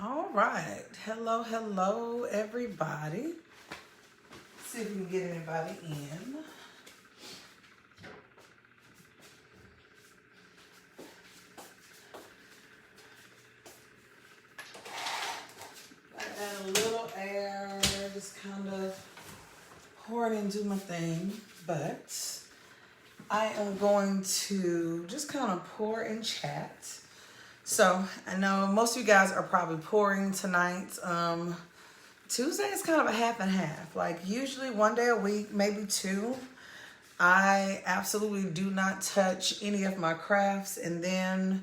All right. Hello, everybody. See if we can get anybody in. I add a little air, just kind of pour it and do my thing. But I am going to just kind of pour and chat. So I know most of you guys are probably pouring tonight. Tuesday is kind of a half and half. Like usually one day a week, maybe two. I absolutely do not touch any of my crafts. And then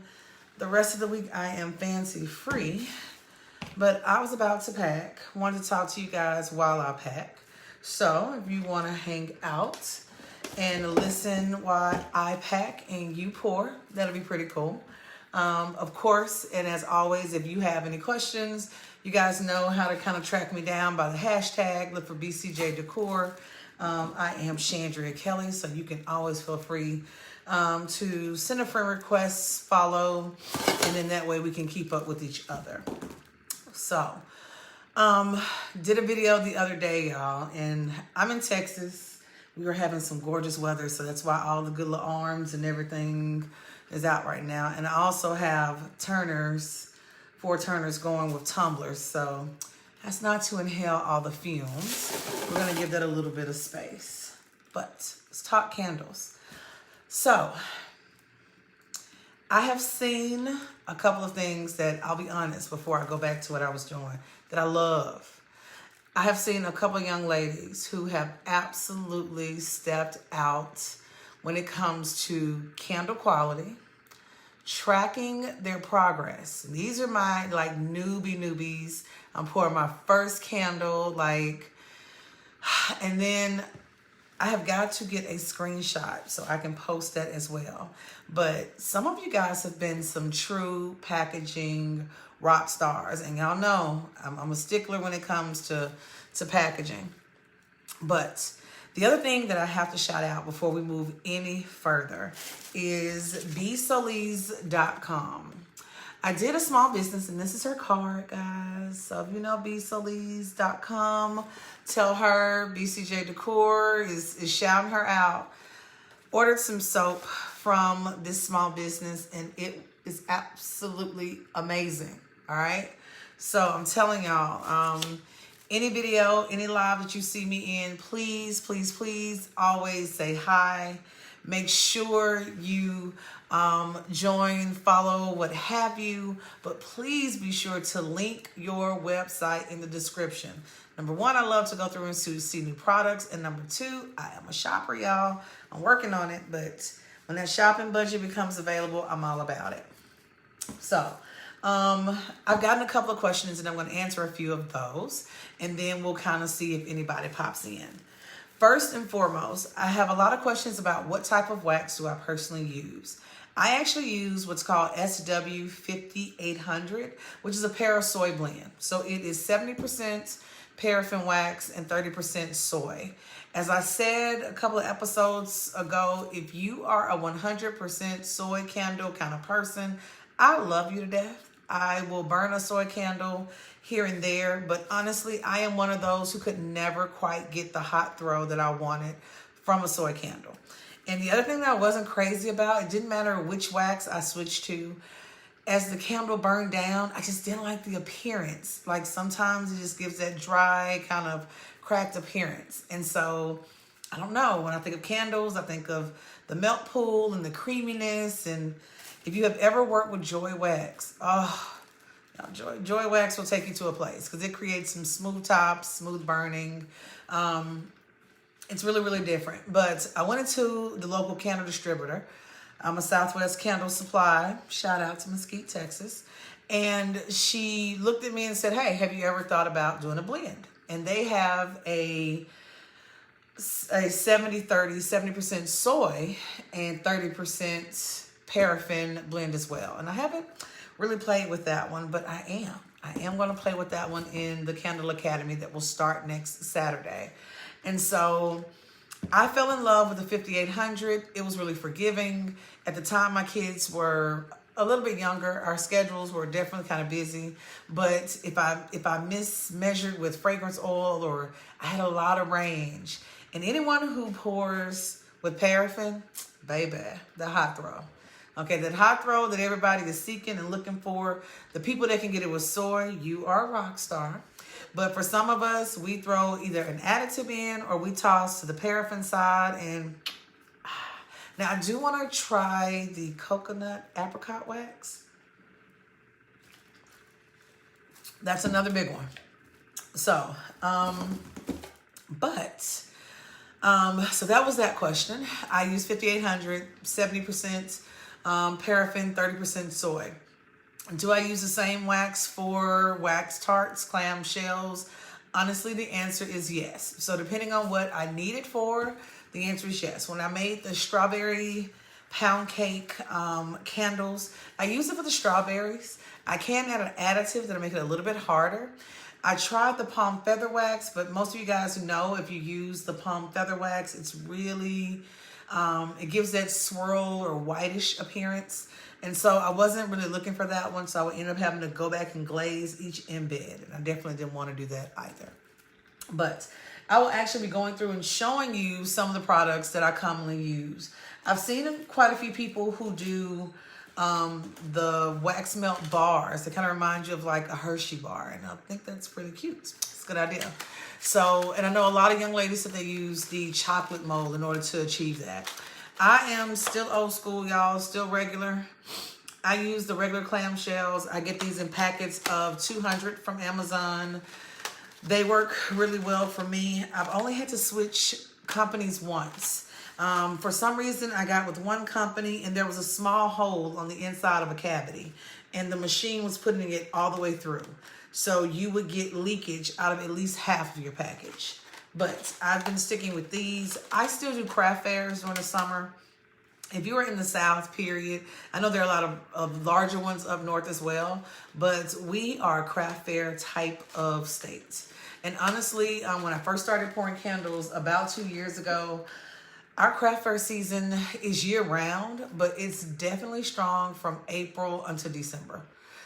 the rest of the week I am fancy free. But I was about to pack. Wanted to talk to you guys while I pack. So if you want to hang out and listen while I pack and you pour, that'll be pretty cool. Of course, and as always, if you have any questions, you guys know how to kind of track me down by the hashtag. Look for BCJ Decor. I am Chandria Kelly, so you can always feel free to send a friend request, follow, and then that way we can keep up with each other. So, did a video the other day, y'all, and I'm in Texas. We were having some gorgeous weather, so that's why all the good little arms and everything is out right now. And I also have four turners going with tumblers, so that's not to inhale all the fumes. We're gonna give that a little bit of space. But let's talk candles. So I have seen a couple of things that, I'll be honest before I go back to what I was doing, that I love. I have seen a couple of young ladies who have absolutely stepped out when it comes to candle quality, tracking their progress. These are my like newbies. I'm pouring my first candle, and then I have got to get a screenshot so I can post that as well. But some of you guys have been some true packaging rock stars, and y'all know I'm a stickler when it comes to packaging. But the other thing that I have to shout out before we move any further is bsolis.com. I did a small business, and this is her card, guys. So if you know bsolis.com, tell her BCJ Decor is shouting her out. Ordered some soap from this small business, and it is absolutely amazing. All right. So I'm telling y'all, any video, any live that you see me in, please always say hi. Make sure you join, follow, what have you. But please be sure to link your website in the description. Number one, I love to go through and see new products. And number two, I am a shopper, y'all. I'm working on it. But when that shopping budget becomes available, I'm all about it. So I've gotten a couple of questions, and I'm going to answer a few of those. And then we'll kind of see if anybody pops in. First and foremost, I have a lot of questions about what type of wax do I personally use. I actually use what's called SW5800, which is a para soy blend. So it is 70% paraffin wax and 30% soy. As I said a couple of episodes ago, if you are a 100% soy candle kind of person, I love you to death. I will burn a soy candle here and there, but honestly, I am one of those who could never quite get the hot throw that I wanted from a soy candle. And the other thing that I wasn't crazy about, it didn't matter which wax I switched to. As the candle burned down, I just didn't like the appearance. Like sometimes it just gives that dry, kind of cracked appearance. And so, I don't know, when I think of candles, I think of the melt pool and the creaminess. And if you have ever worked with Joy Wax, Joy Wax will take you to a place because it creates some smooth tops, smooth burning. It's really different. But I went into the local candle distributor. I'm a Southwest Candle Supply. Shout out to Mesquite, Texas. And she looked at me and said, hey, have you ever thought about doing a blend? And they have a 70-30, 70% soy and 30% paraffin blend as well. And I haven't really played with that one, but I am going to play with that one in the Candle Academy that will start next Saturday. And so I fell in love with the 5800. It was really forgiving. At the time, my kids were a little bit younger, our schedules were definitely kind of busy. But if I mismeasured with fragrance oil, or I had a lot of range, and anyone who pours with paraffin, baby, the hot throw. Okay, that hot throw that everybody is seeking and looking for. The people that can get it with soy, you are a rock star. But for some of us, we throw either an additive in or we toss to the paraffin side. And now I do want to try the coconut apricot wax. That's another big one. So, so that was that question. I use 5800, 70% paraffin, 30% soy. Do I use the same wax for wax tarts, clam shells? Honestly, the answer is yes. So depending on what I need it for, the answer is yes. When I made the strawberry pound cake candles, I use it for the strawberries. I can add an additive that'll make it a little bit harder. I tried the palm feather wax, but most of you guys who know, if you use the palm feather wax, it's really, it gives that swirl or whitish appearance. And so I wasn't really looking for that one, so I would end up having to go back and glaze each embed. And I definitely didn't want to do that either. But I will actually be going through and showing you some of the products that I commonly use. I've seen quite a few people who do the wax melt bars. They kind of remind you of like a Hershey bar. And I think that's pretty cute. It's a good idea. So, and I know a lot of young ladies that they use the chocolate mold in order to achieve that. I am still old school, y'all, still regular. I use the regular clam shells. I get these in packets of 200 from Amazon. They work really well for me. I've only had to switch companies once. For some reason, I got with one company and there was a small hole on the inside of a cavity and the machine was putting it all the way through. So you would get leakage out of at least half of your package. But I've been sticking with these. I still do craft fairs during the summer. If you are in the South, period, I know there are a lot of larger ones up north as well, but we are a craft fair type of state. And honestly, when I first started pouring candles about 2 years ago, our craft fair season is year round, but it's definitely strong from April until December.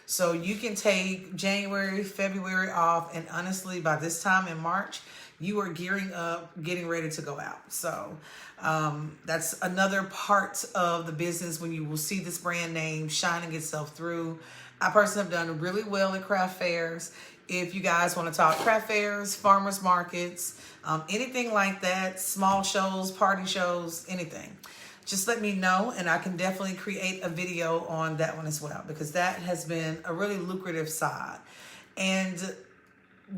So you can take January, February off, and honestly, by this time in March, you are gearing up, getting ready to go out. So that's another part of the business when you will see this brand name shining itself through. I personally have done really well at craft fairs. If you guys want to talk craft fairs, farmers markets, anything like that, small shows, party shows, anything, just let me know and I can definitely create a video on that one as well, because that has been a really lucrative side. And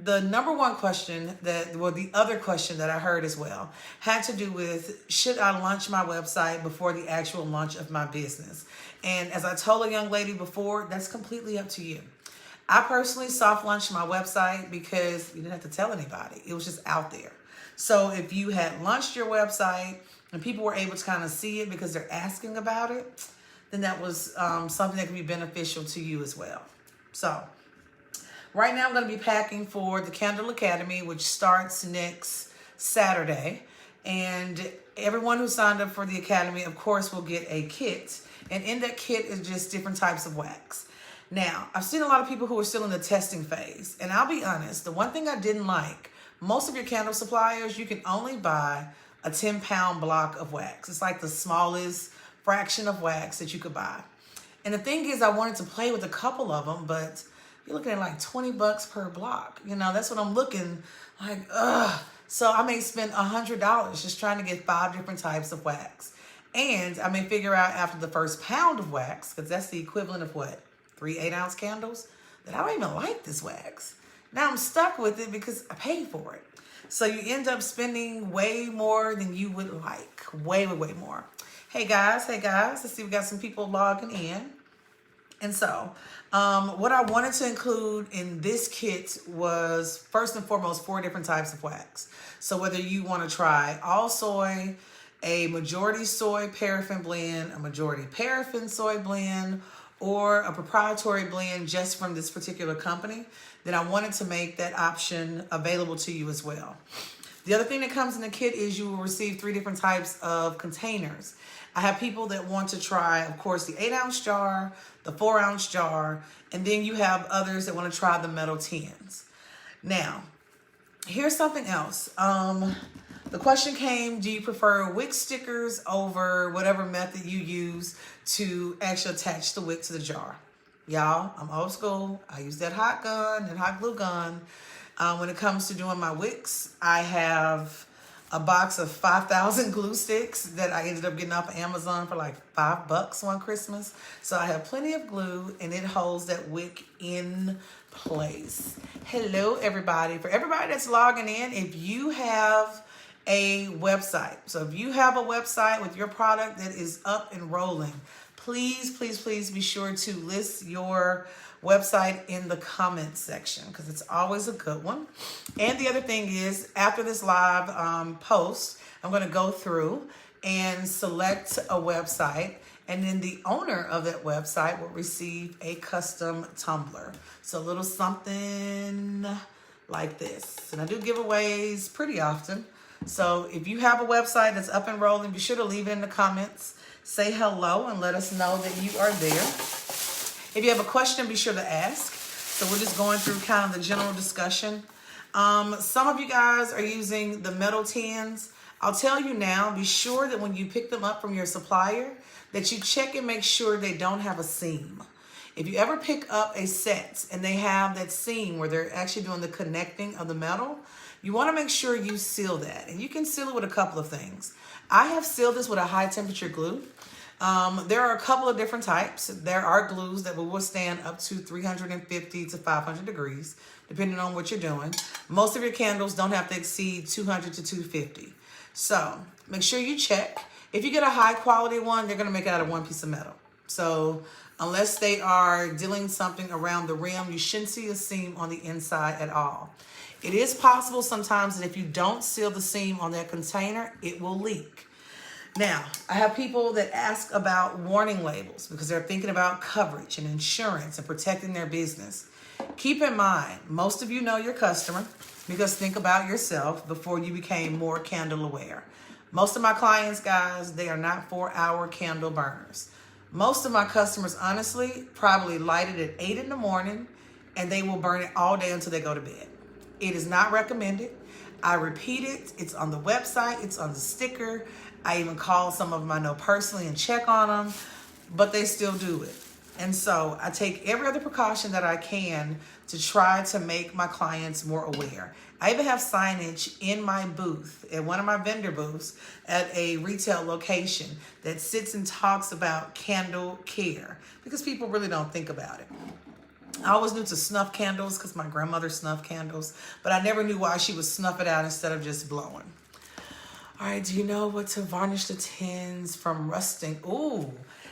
the number one question the other question that I heard as well had to do with, should I launch my website before the actual launch of my business? And as I told a young lady before, that's completely up to you. I personally soft launched my website because you didn't have to tell anybody. It was just out there. So if you had launched your website and people were able to kind of see it because they're asking about it, then that was something that could be beneficial to you as well. So right now I'm going to be packing for the Candle Academy, which starts next Saturday. And everyone who signed up for the Academy, of course, will get a kit. And in that kit is just different types of wax. Now, I've seen a lot of people who are still in the testing phase. And I'll be honest, the one thing I didn't like, most of your candle suppliers, you can only buy a 10-pound block of wax. It's like the smallest fraction of wax that you could buy. And the thing is, I wanted to play with a couple of them, but you're looking at like $20 per block. You know, that's what I'm looking like, ugh. So I may spend $100 just trying to get 5 different types of wax. And I may figure out after the first pound of wax, because that's the equivalent of what? 3 8-ounce candles, that I don't even like this wax. Now I'm stuck with it because I paid for it. So you end up spending way more than you would like. Way, way, way more. Hey guys. Let's see, we got some people logging in. And so what I wanted to include in this kit was, first and foremost, 4 different types of wax. So whether you want to try all soy, a majority soy paraffin blend, a majority paraffin soy blend, or a proprietary blend just from this particular company, then I wanted to make that option available to you as well. The other thing that comes in the kit is you will receive 3 different types of containers. I have people that want to try, of course, the 8-ounce jar, the 4-ounce jar, and then you have others that want to try the metal tins. Now, here's something else. The question came, do you prefer wick stickers over whatever method you use to actually attach the wick to the jar? Y'all, I'm old school. I use that hot gun and hot glue gun. When it comes to doing my wicks, I have a box of 5,000 glue sticks that I ended up getting off of Amazon for like $5 one Christmas. So I have plenty of glue and it holds that wick in place. Hello, everybody. For everybody that's logging in, if you have a website, so if you have a website with your product that is up and rolling, please, please, please be sure to list your website in the comments section because it's always a good one. And the other thing is, after this live post, I'm going to go through and select a website, and then the owner of that website will receive a custom tumbler. So a little something like this. And I do giveaways pretty often. So if you have a website that's up and rolling, be sure to leave it in the comments. Say hello and let us know that you are there. If you have a question, be sure to ask. So we're just going through kind of the general discussion. Some of you guys are using the metal tins. I'll tell you now, be sure that when you pick them up from your supplier, that you check and make sure they don't have a seam. If you ever pick up a set and they have that seam where they're actually doing the connecting of the metal, you want to make sure you seal that. And you can seal it with a couple of things. I have sealed this with a high temperature glue. There are a couple of different types. There are glues that will withstand up to 350 to 500 degrees, depending on what you're doing. Most of your candles don't have to exceed 200 to 250. So make sure you check. If you get a high quality one, they're going to make it out of one piece of metal. So unless they are dealing something around the rim, you shouldn't see a seam on the inside at all. It is possible sometimes that if you don't seal the seam on that container, it will leak. Now, I have people that ask about warning labels because they're thinking about coverage and insurance and protecting their business. Keep in mind, most of you know your customer because think about yourself before you became more candle aware. Most of my clients, guys, they are not 4-hour candle burners. Most of my customers, honestly, probably light it at 8 in the morning and they will burn it all day until they go to bed. It is not recommended. I repeat it. It's on the website. It's on the sticker. I even call some of them I know personally and check on them, but they still do it. And so I take every other precaution that I can to try to make my clients more aware. I even have signage in my booth, at one of my vendor booths at a retail location that sits and talks about candle care because people really don't think about it. I always knew to snuff candles because my grandmother snuffed candles, but I never knew why she would snuff it out instead of just blowing. All right, do you know what to varnish the tins from rusting? Ooh,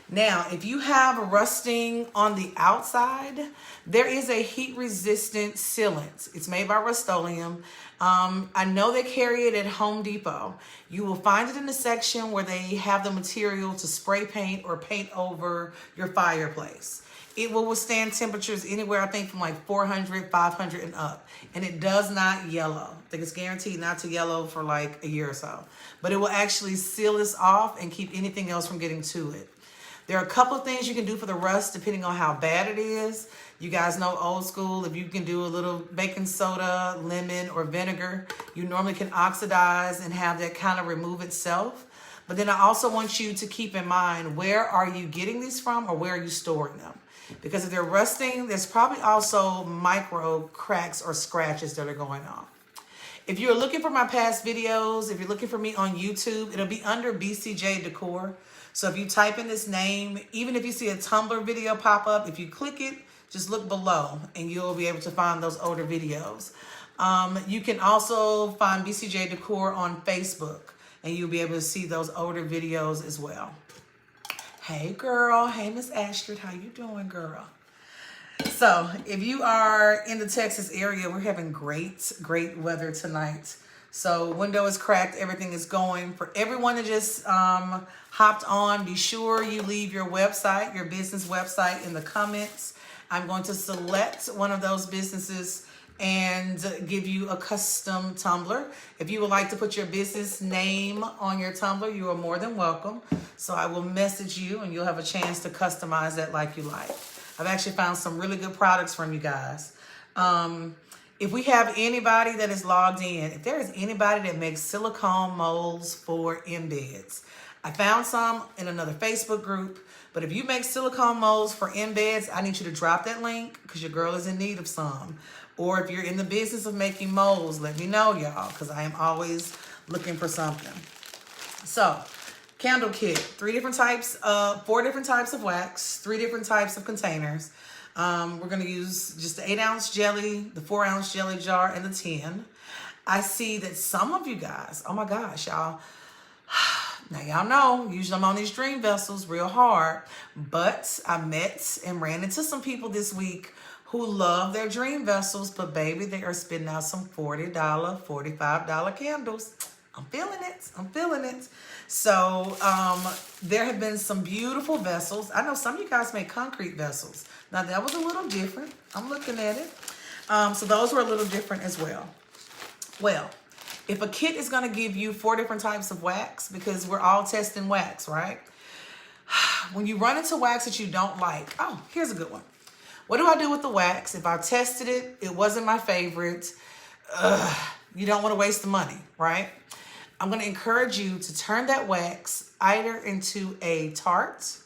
now if you have rusting on the outside, there is a heat-resistant sealant. It's made by Rust-Oleum. I know they carry it at Home Depot. You will find it in the section where they have the material to spray paint or paint over your fireplace. It will withstand temperatures anywhere, I think, from like 400, 500 and up. And it does not yellow. I think it's guaranteed not to yellow for like a year or so. But it will actually seal this off and keep anything else from getting to it. There are a couple of things you can do for the rust depending on how bad it is. You guys know old school. If you can do a little baking soda, lemon, or vinegar, you normally can oxidize and have that kind of remove itself. But then I also want you to keep in mind, where are you getting these from or where are you storing them? Because if they're rusting, there's probably also micro cracks or scratches that are going on. If you're looking for my past videos, if you're looking for me on YouTube, it'll be under BCJ Decor. So if you type in this name, even if you see a tumbler video pop up, if you click it, just look below and you'll be able to find those older videos. You can also find BCJ Decor on Facebook and you'll be able to see those older videos as well. Hey girl, hey Miss Astrid, how you doing, girl? So if you are in the Texas area, we're having great weather tonight. So window is cracked, everything is going. For everyone that just hopped on, be sure you leave your website, your business website in the comments. I'm going to select one of those businesses and give you a custom tumbler. If you would like to put your business name on your tumbler, you are more than welcome. So I will message you and you'll have a chance to customize that like you like. I've actually found some really good products from you guys. If we have anybody that is logged in, if there is anybody that makes silicone molds for embeds, I found some in another Facebook group, but if you make silicone molds for embeds, I need you to drop that link because your girl is in need of some. Or if you're in the business of making molds, let me know, y'all, because I am always looking for something. So, candle kit, 4 different types of wax, 3 different types of containers. We're going to use just the 8-ounce jelly, the 4-ounce jelly jar, and the tin. I see that some of you guys, oh my gosh, y'all. Now, y'all know, usually I'm on these dream vessels real hard, but I met and ran into some people this week who love their dream vessels, but baby, they are spitting out some $40, $45 candles. I'm feeling it. I'm feeling it. So there have been some beautiful vessels. I know some of you guys make concrete vessels. Now, that was a little different. I'm looking at it. So those were a little different as well. Well, if a kit is going to give you 4 different types of wax, because we're all testing wax, right? When you run into wax that you don't like, oh, here's a good one. What do I do with the wax? If I tested it, it wasn't my favorite. You don't want to waste the money, right? I'm going to encourage you to turn that wax either into a tart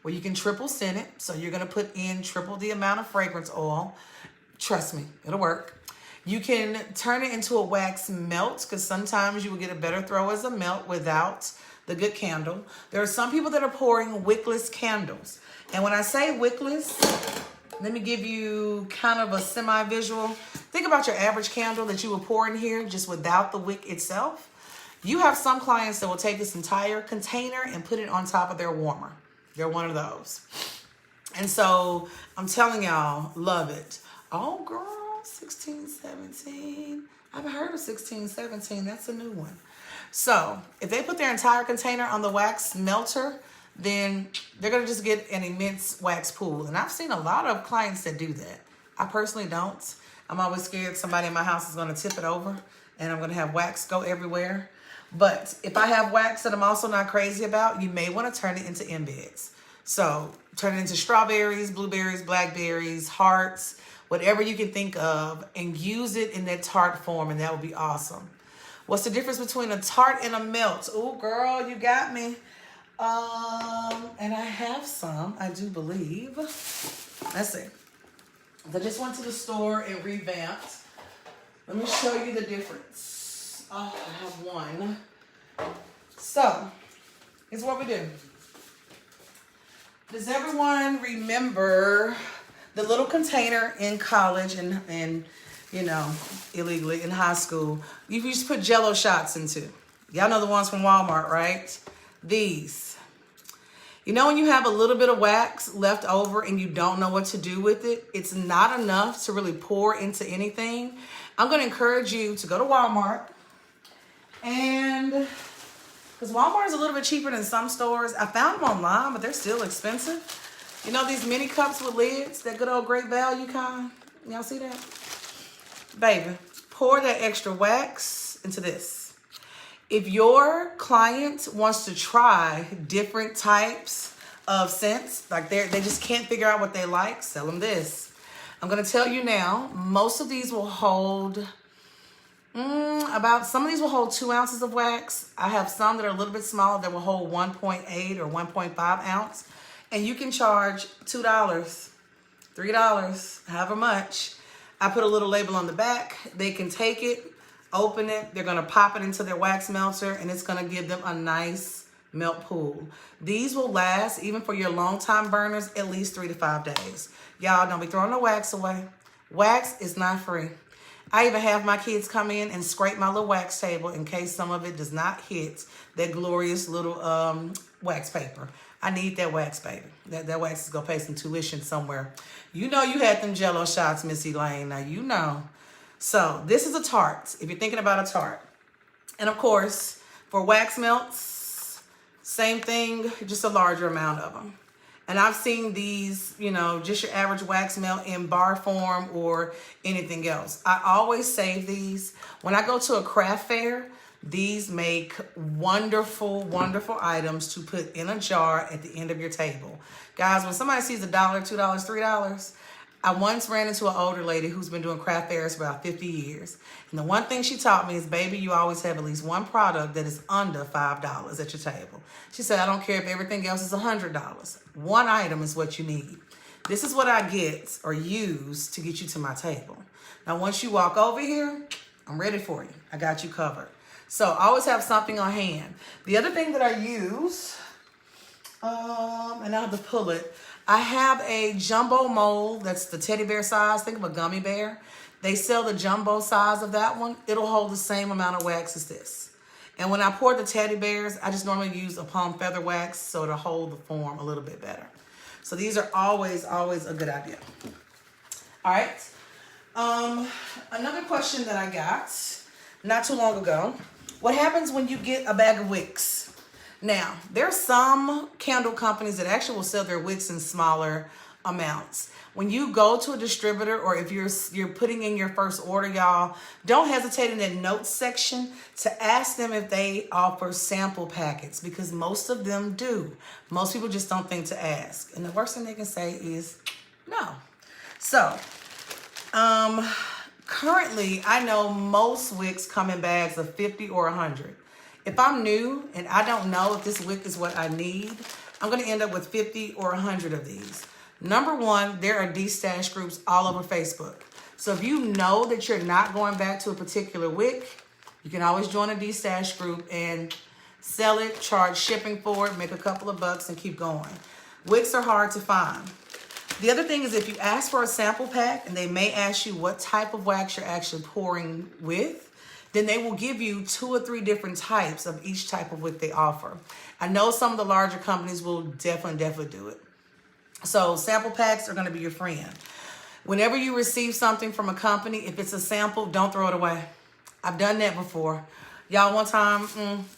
where you can triple scent it. So you're going to put in triple the amount of fragrance oil. Trust me, it'll work. You can turn it into a wax melt because sometimes you will get a better throw as a melt without the good candle. There are some people that are pouring wickless candles. And when I say wickless, let me give you kind of a semi-visual. Think about your average candle that you would pour in here just without the wick itself. You have some clients that will take this entire container and put it on top of their warmer. They're one of those. And so I'm telling y'all, love it. Oh, girl, 1617. I haven't heard of 1617. That's a new one. So if they put their entire container on the wax melter, then they're going to just get an immense wax pool. And I've seen a lot of clients that do that. I personally don't. I'm always scared somebody in my house is going to tip it over and I'm going to have wax go everywhere. But if I have wax that I'm also not crazy about, you may want to turn it into embeds. So turn it into strawberries, blueberries, blackberries, hearts, whatever you can think of, and use it in that tart form, and that would be awesome. What's the difference between a tart and a melt? Oh, girl, you got me. And I have some, I do believe. Let's see. I just went to the store and revamped. Let me show you the difference. Oh, I have one. So, here's what we do. Does everyone remember the little container in college and you know, illegally in high school, you used to put Jell-O shots into? Y'all know the ones from Walmart, right? These. You know when you have a little bit of wax left over and you don't know what to do with it? It's not enough to really pour into anything. I'm going to encourage you to go to Walmart, and because Walmart is a little bit cheaper than some stores. I found them online, but they're still expensive. You know these mini cups with lids, that good old Great Value kind? Y'all see that? Baby, pour that extra wax into this. If your client wants to try different types of scents, like they just can't figure out what they like, sell them this. I'm going to tell you now, most of these will hold some of these will hold 2 ounces of wax. I have some that are a little bit smaller that will hold 1.8 or 1.5 ounce. And you can charge $2, $3, however much. I put a little label on the back. They can take it, open it. They're going to pop it into their wax melter, and it's going to give them a nice melt pool. These will last, even for your long-time burners, at least 3 to 5 days. Y'all, don't be throwing the wax away. Wax is not free. I even have my kids come in and scrape my little wax table in case some of it does not hit that glorious little wax paper. I need that wax, baby. That wax is going to pay some tuition somewhere. You know you had them Jell-O shots, Miss Elaine. Now you know. So this is a tart, if you're thinking about a tart. And of course, for wax melts, same thing, just a larger amount of them. And I've seen these, you know, just your average wax melt in bar form or anything else. I always save these. When I go to a craft fair, these make wonderful, wonderful items to put in a jar at the end of your table. Guys, when somebody sees $1, $2, $3, I once ran into an older lady who's been doing craft fairs for about 50 years. And the one thing she taught me is, baby, you always have at least one product that is under $5 at your table. She said, I don't care if everything else is $100. One item is what you need. This is what I get or use to get you to my table. Now, once you walk over here, I'm ready for you. I got you covered. So I always have something on hand. The other thing that I use, and I have to pull it, I have a jumbo mold that's the teddy bear size. Think of a gummy bear. They sell the jumbo size of that one. It'll hold the same amount of wax as this. And when I pour the teddy bears, I just normally use a palm feather wax so it'll hold the form a little bit better. So these are always, always a good idea. All right. Another question that I got not too long ago. What happens when you get a bag of wicks? Now, there are some candle companies that actually will sell their wicks in smaller amounts. When you go to a distributor or if you're putting in your first order, y'all, don't hesitate in the notes section to ask them if they offer sample packets, because most of them do. Most people just don't think to ask. And the worst thing they can say is no. So, currently, I know most wicks come in bags of 50 or 100. If I'm new and I don't know if this wick is what I need, I'm going to end up with 50 or 100 of these. Number one, there are de-stash groups all over Facebook. So if you know that you're not going back to a particular wick, you can always join a de-stash group and sell it, charge shipping for it, make a couple of bucks and keep going. Wicks are hard to find. The other thing is if you ask for a sample pack and they may ask you what type of wax you're actually pouring with, then they will give you 2 or 3 different types of each type of wick they offer. I know some of the larger companies will definitely do it. So sample packs are going to be your friend. Whenever you receive something from a company, if it's a sample, don't throw it away. I've done that before. Y'all, one time,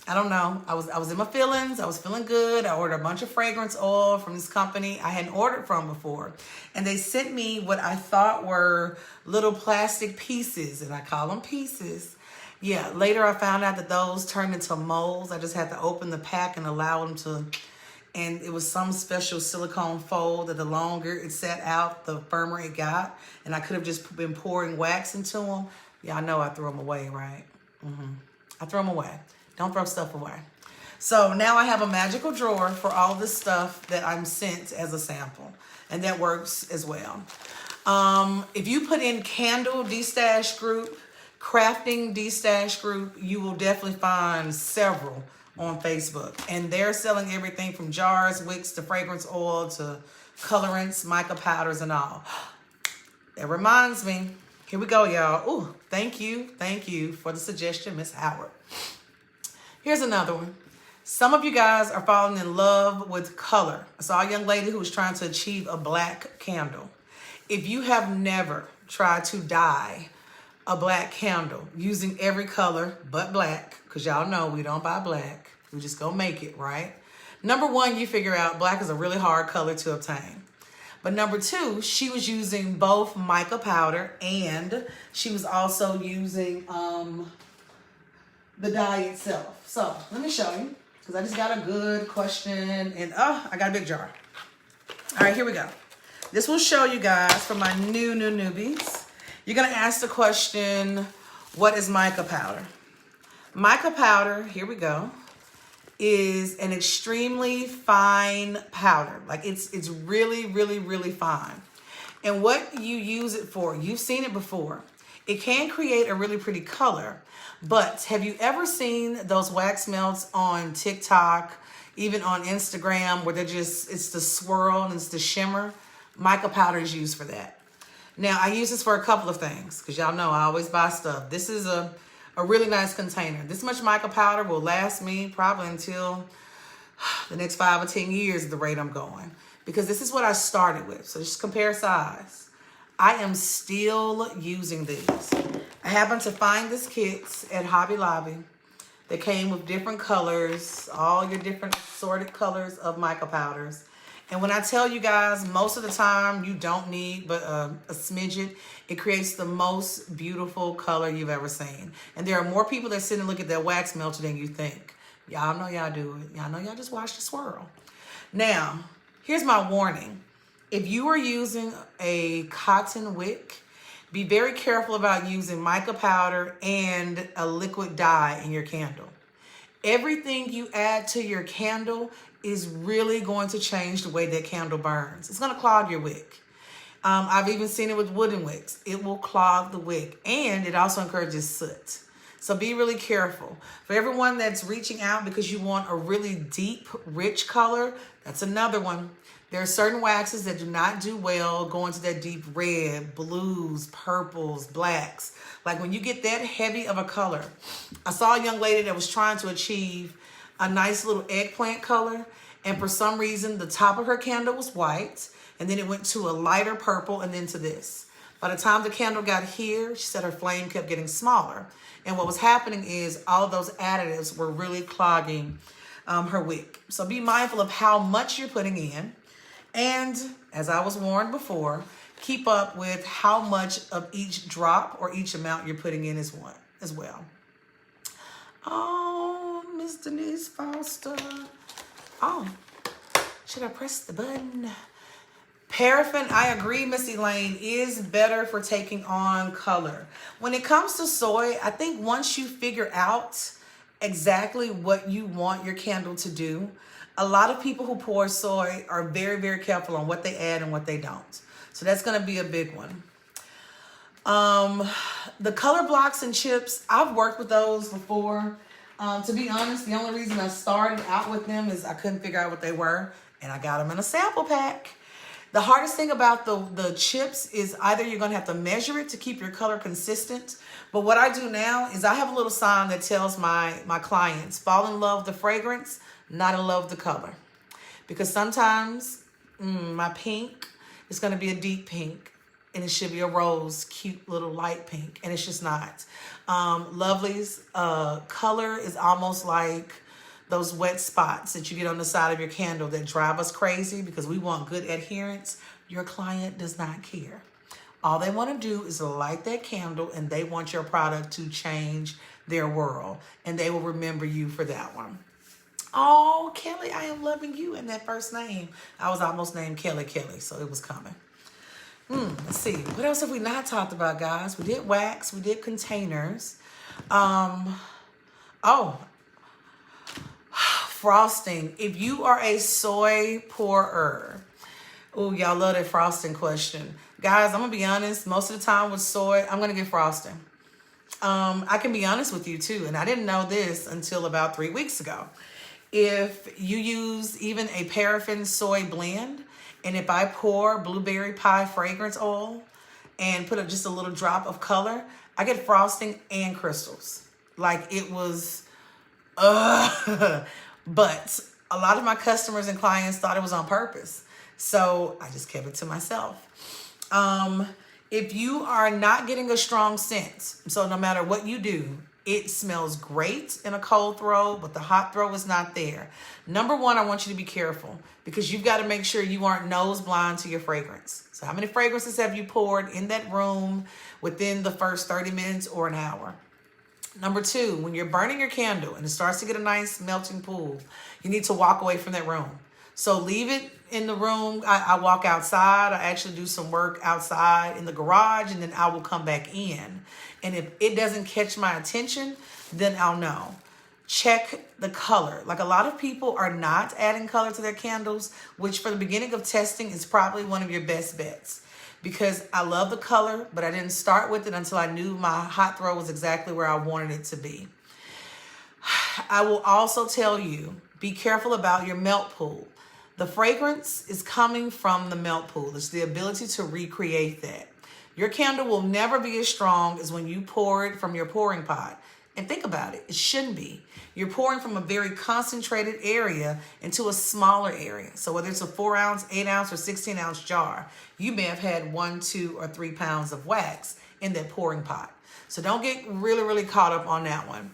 I don't know. I was in my feelings. I was feeling good. I ordered a bunch of fragrance oil from this company I hadn't ordered from before. And they sent me what I thought were little plastic pieces. And I call them pieces. Yeah, later I found out that those turned into molds. I just had to open the pack and allow them to, and it was some special silicone fold that the longer it sat out, the firmer it got. And I could have just been pouring wax into them. Y'all know I threw them away, right? I throw them away. Don't throw stuff away. So now I have a magical drawer for all the stuff that I'm sent as a sample. And that works as well. If you put in candle de-stash group, crafting de-stash group, you will definitely find several on Facebook. And they're selling everything from jars, wicks, to fragrance oil, to colorants, mica powders, and all. That reminds me. Here we go, y'all. Ooh, thank you for the suggestion, Miss Howard. Here's another one. Some of you guys are falling in love with color. I saw a young lady who was trying to achieve a black candle. If you have never tried to dye a black candle using every color but black, because y'all know we don't buy black. We just go make it, right? Number one, you figure out black is a really hard color to obtain. But number two, she was using both mica powder and she was also using the dye itself. So let me show you, because I just got a good question and I got a big jar. All right, here we go. This will show you guys for my newbies. You're going to ask the question, what is mica powder? Mica powder, here we go, is an extremely fine powder. Like it's really, really, really fine. And what you use it for, you've seen it before. It can create a really pretty color, but have you ever seen those wax melts on TikTok, even on Instagram, where it's the swirl and it's the shimmer? Mica powder is used for that. Now, I use this for a couple of things, because y'all know I always buy stuff. This is a really nice container. This much mica powder will last me probably until the next 5 or 10 years at the rate I'm going, because this is what I started with. So just compare size. I am still using these. I happened to find this kit at Hobby Lobby. They came with different colors, all your different assorted colors of mica powders. And when I tell you guys, most of the time you don't need but a smidget. It creates the most beautiful color you've ever seen. And there are more people that sit and look at that wax melter than you think. Y'all know y'all do it. Y'all know y'all just watch the swirl. Now, here's my warning. If you are using a cotton wick, be very careful about using mica powder and a liquid dye in your candle. Everything you add to your candle is really going to change the way that candle burns. It's going to clog your wick. I've even seen it with wooden wicks. It will clog the wick, and it also encourages soot. So be really careful. For everyone that's reaching out because you want a really deep, rich color, that's another one. There are certain waxes that do not do well going to that deep red, blues, purples, blacks. Like when you get that heavy of a color. I saw a young lady that was trying to achieve a nice little eggplant color. And for some reason, the top of her candle was white. And then it went to a lighter purple and then to this. By the time the candle got here, she said her flame kept getting smaller. And what was happening is all of those additives were really clogging her wick. So be mindful of how much you're putting in. And as I was warned before, keep up with how much of each drop or each amount you're putting in as well. Oh, Miss Denise Foster. Oh, should I press the button? Paraffin, I agree, Miss Elaine, is better for taking on color. When it comes to soy, I think once you figure out exactly what you want your candle to do, a lot of people who pour soy are very, very careful on what they add and what they don't. So that's going to be a big one. The color blocks and chips, I've worked with those before. To be honest, the only reason I started out with them is I couldn't figure out what they were, and I got them in a sample pack. The hardest thing about the chips is either you're going to have to measure it to keep your color consistent. But what I do now is I have a little sign that tells my clients, fall in love with the fragrance, not in love with the color. Because sometimes my pink is going to be a deep pink, and it should be a rose, cute little light pink, and it's just not. Lovely's color is almost like those wet spots that you get on the side of your candle that drive us crazy because we want good adherence. Your client does not care. All they want to do is light that candle, and they want your product to change their world, and they will remember you for that one. Oh, Kelly, I am loving you in that first name. I was almost named Kelly, so it was coming. Let's see. What else have we not talked about, guys? We did wax. We did containers. Frosting. If you are a soy pourer, oh, y'all love that frosting question. Guys, I'm going to be honest. Most of the time with soy, I'm going to get frosting. I can be honest with you too, and I didn't know this until about 3 weeks ago. If you use even a paraffin soy blend, and if I pour blueberry pie fragrance oil and put just a little drop of color, I get frosting and crystals. Like it was, but a lot of my customers and clients thought it was on purpose. So I just kept it to myself. If you are not getting a strong scent, so no matter what you do, it smells great in a cold throw, but the hot throw is not there. Number one, I want you to be careful because you've got to make sure you aren't nose blind to your fragrance. So how many fragrances have you poured in that room within the first 30 minutes or an hour? Number two, when you're burning your candle and it starts to get a nice melting pool, you need to walk away from that room. So leave it in the room. I walk outside. I actually do some work outside in the garage, and then I will come back in. And if it doesn't catch my attention, then I'll know. Check the color. Like a lot of people are not adding color to their candles, which for the beginning of testing is probably one of your best bets. Because I love the color, but I didn't start with it until I knew my hot throw was exactly where I wanted it to be. I will also tell you, be careful about your melt pool. The fragrance is coming from the melt pool. It's the ability to recreate that. Your candle will never be as strong as when you pour it from your pouring pot. And think about it. It shouldn't be. You're pouring from a very concentrated area into a smaller area. So whether it's a 4 ounce, 8 ounce, or 16 ounce jar, you may have had 1, 2, or 3 pounds of wax in that pouring pot. So don't get really, really caught up on that one.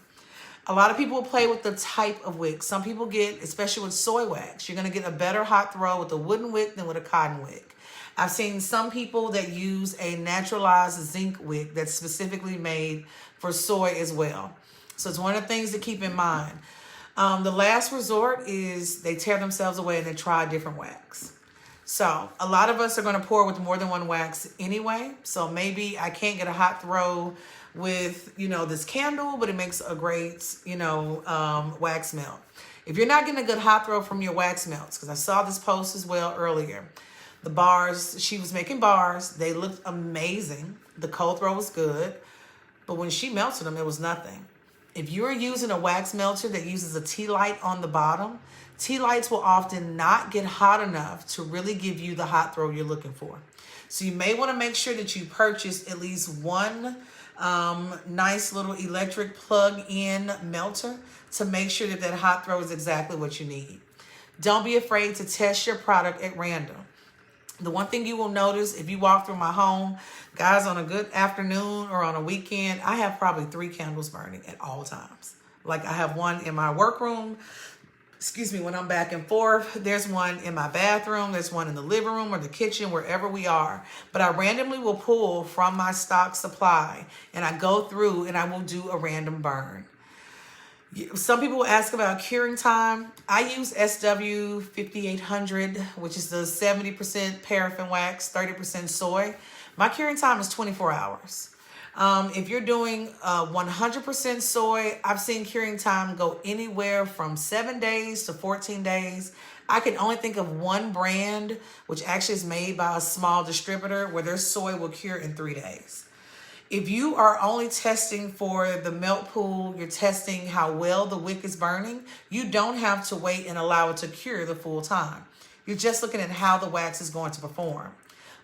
A lot of people play with the type of wick. Some people get, especially with soy wax, you're going to get a better hot throw with a wooden wick than with a cotton wick. I've seen some people that use a naturalized zinc wick that's specifically made for soy as well. So it's one of the things to keep in mind. The last resort is they tear themselves away and they try a different wax. So a lot of us are going to pour with more than one wax anyway. So maybe I can't get a hot throw with, this candle, but it makes a great, wax melt. If you're not getting a good hot throw from your wax melts, because I saw this post as well earlier, the bars, she was making bars. They looked amazing. The cold throw was good, but when she melted them, it was nothing. If you're using a wax melter that uses a tea light on the bottom, tea lights will often not get hot enough to really give you the hot throw you're looking for. So you may want to make sure that you purchase at least one nice little electric plug-in melter to make sure that that hot throw is exactly what you need. Don't be afraid to test your product at random. The one thing you will notice if you walk through my home, guys, on a good afternoon or on a weekend, I have probably 3 candles burning at all times. Like I have one in my workroom, when I'm back and forth. There's one in my bathroom. There's one in the living room or the kitchen, wherever we are. But I randomly will pull from my stock supply and I go through and I will do a random burn. Some people will ask about curing time. I use SW 5800, which is the 70% paraffin wax, 30% soy. My curing time is 24 hours. If you're doing 100% soy, I've seen curing time go anywhere from 7 days to 14 days. I can only think of one brand, which actually is made by a small distributor, where their soy will cure in 3 days. If you are only testing for the melt pool, you're testing how well the wick is burning, you don't have to wait and allow it to cure the full time. You're just looking at how the wax is going to perform.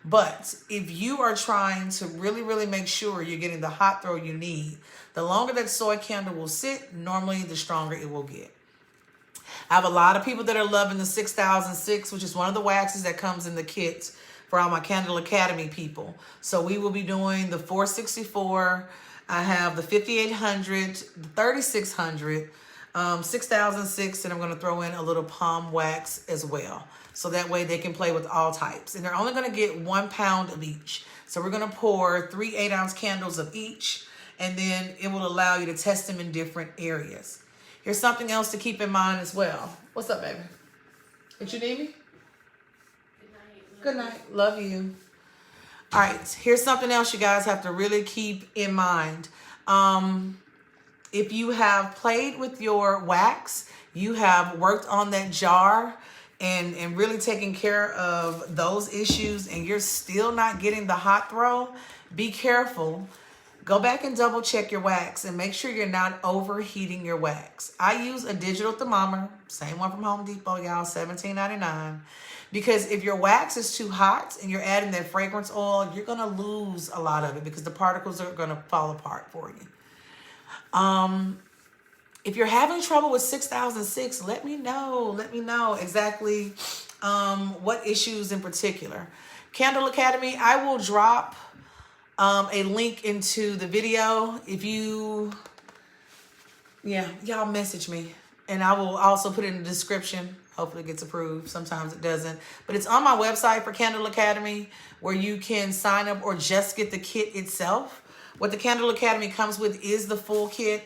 But if you are trying to really, really make sure you're getting the hot throw you need, the longer that soy candle will sit, normally the stronger it will get. I have a lot of people that are loving the 6006, which is one of the waxes that comes in the kit for all my Candle Academy people. So we will be doing the 464. I have the 5800, the 3600, 6006, and I'm going to throw in a little palm wax as well. So that way they can play with all types. And they're only going to get 1 pound of each. So we're going to pour 3 8-ounce candles of each, and then it will allow you to test them in different areas. Here's something else to keep in mind as well. What's up, baby? Did you need me? Good night. Love you. All right. Here's something else you guys have to really keep in mind. If you have played with your wax, you have worked on that jar and really taking care of those issues, and you're still not getting the hot throw, be careful. Go back and double check your wax and make sure you're not overheating your wax. I use a digital thermometer, same one from Home Depot, y'all, $17.99. Because if your wax is too hot and you're adding that fragrance oil, you're going to lose a lot of it because the particles are going to fall apart for you. If you're having trouble with 6006, let me know. Let me know exactly what issues in particular. Candle Academy, I will drop a link into the video. If you, y'all message me. And I will also put it in the description. Hopefully it gets approved. Sometimes it doesn't. But it's on my website for Candle Academy where you can sign up or just get the kit itself. What the Candle Academy comes with is the full kit.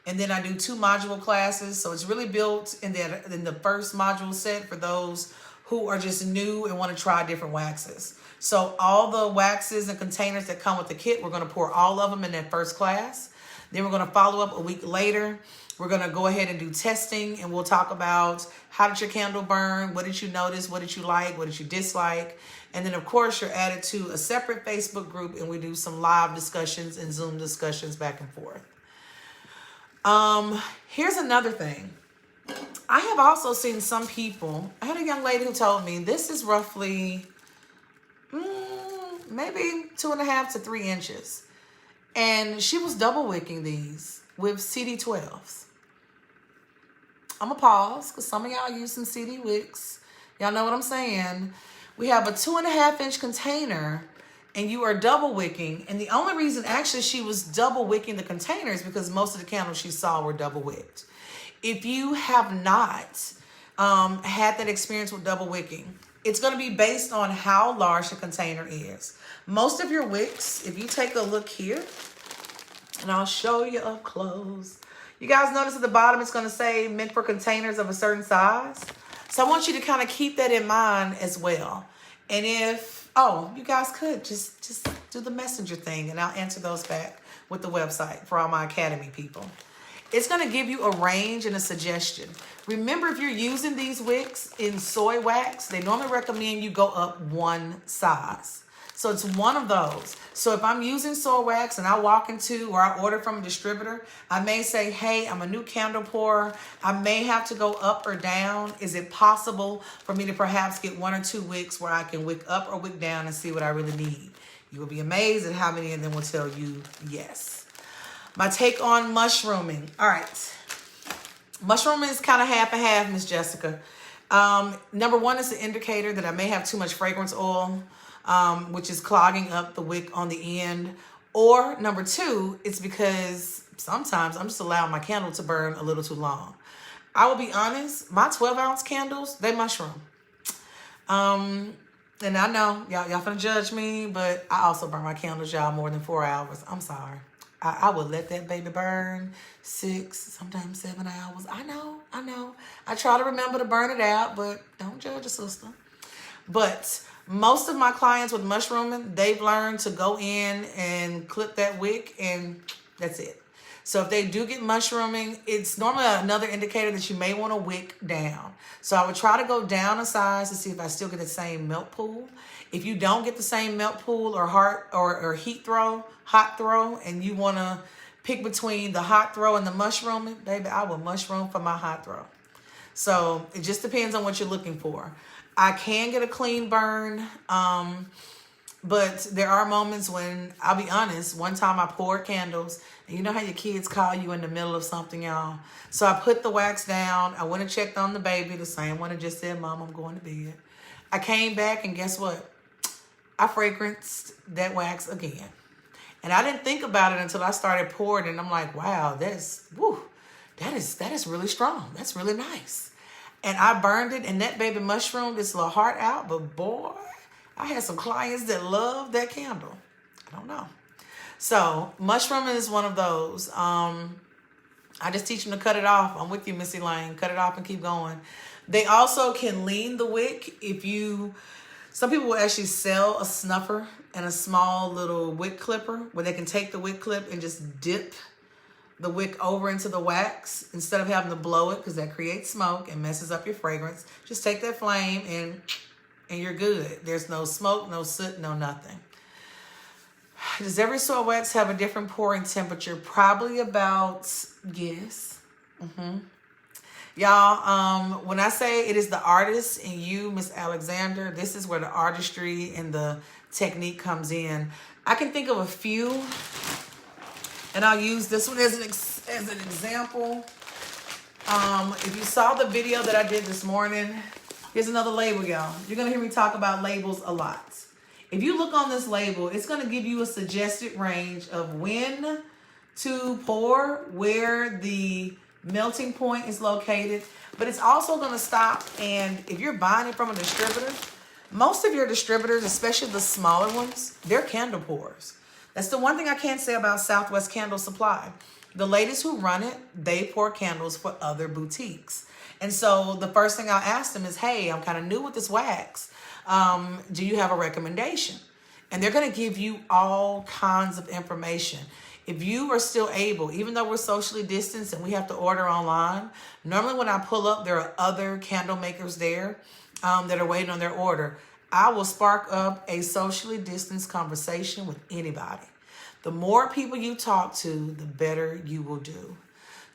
And then I do 2 module classes. So it's really built in the first module set for those who are just new and want to try different waxes. So all the waxes and containers that come with the kit, we're going to pour all of them in that first class. Then we're going to follow up a week later. We're going to go ahead and do testing, and we'll talk about how did your candle burn? What did you notice? What did you like? What did you dislike? And then, of course, you're added to a separate Facebook group, and we do some live discussions and Zoom discussions back and forth. Here's another thing. I have also seen some people. I had a young lady who told me this is roughly maybe 2.5 to 3 inches. And she was double wicking these with CD12s. I'm going to pause because some of y'all use some CD wicks. Y'all know what I'm saying. We have a 2.5 inch container and you are double wicking, and the only reason actually she was double wicking the containers because most of the candles she saw were double wicked. If you have not had that experience with double wicking, it's going to be based on how large the container is. Most of your wicks, if you take a look here, and I'll show you up close. You guys notice at the bottom it's going to say meant for containers of a certain size. So I want you to kind of keep that in mind as well. And if, you guys could just do the messenger thing, and I'll answer those back with the website for all my Academy people. It's going to give you a range and a suggestion. Remember, if you're using these wicks in soy wax, they normally recommend you go up one size. So it's one of those. So if I'm using soy wax and I walk into or I order from a distributor, I may say, hey, I'm a new candle pourer. I may have to go up or down. Is it possible for me to perhaps get 1 or 2 wicks where I can wick up or wick down and see what I really need? You will be amazed at how many of them will tell you yes. My take on mushrooming. All right. Mushrooming is kind of half and half, Miss Jessica. Number one is an indicator that I may have too much fragrance oil, which is clogging up the wick on the end. Or number 2, it's because sometimes I'm just allowing my candle to burn a little too long. I will be honest, my 12-ounce candles, they mushroom. And I know y'all finna judge me, but I also burn my candles, y'all, more than 4 hours. I'm sorry. I would let that baby burn 6, sometimes 7 hours. I know. I try to remember to burn it out, but don't judge a sister. But most of my clients with mushrooming, they've learned to go in and clip that wick, and that's it. So if they do get mushrooming, it's normally another indicator that you may want to wick down. So I would try to go down a size to see if I still get the same melt pool. If you don't get the same melt pool or hot throw, and you want to pick between the hot throw and the mushrooming, baby, I will mushroom for my hot throw. So it just depends on what you're looking for. I can get a clean burn, but there are moments when, I'll be honest, one time I poured candles, and you know how your kids call you in the middle of something, y'all? So I put the wax down. I went and checked on the baby, the same one that just said, Mom, I'm going to bed. I came back, and guess what? I fragranced that wax again. And I didn't think about it until I started pouring, and I'm like, wow, that is really strong. That's really nice. And I burned it, and that baby mushroomed its little heart out. But boy, I had some clients that loved that candle. I don't know. So mushrooming is one of those. I just teach them to cut it off. I'm with you, Missy Lane. Cut it off and keep going. They also can lean the wick. Some people will actually sell a snuffer and a small little wick clipper where they can take the wick clip and just dip the wick over into the wax instead of having to blow it, because that creates smoke and messes up your fragrance. Just take that flame and you're good. There's no smoke, no soot, no nothing. Does every soy wax have a different pouring temperature? Probably about, yes. Y'all, when I say it is the artist in you, Miss Alexander, this is where the artistry and the technique comes in. I can think of a few, and I'll use this one as an example. If you saw the video that I did this morning, here's another label, y'all. You're going to hear me talk about labels a lot. If you look on this label, it's going to give you a suggested range of when to pour, where the melting point is located, but it's also going to stop. And if you're buying it from a distributor, most of your distributors, especially the smaller ones, they're candle pourers. That's the one thing I can't say about Southwest Candle Supply. The ladies who run it, they pour candles for other boutiques. And so the first thing I'll ask them is, hey, I'm kind of new with this wax. Do you have a recommendation? And they're going to give you all kinds of information. If you are still able, even though we're socially distanced and we have to order online, normally when I pull up, there are other candle makers there that are waiting on their order. I will spark up a socially distanced conversation with anybody. The more people you talk to, the better you will do.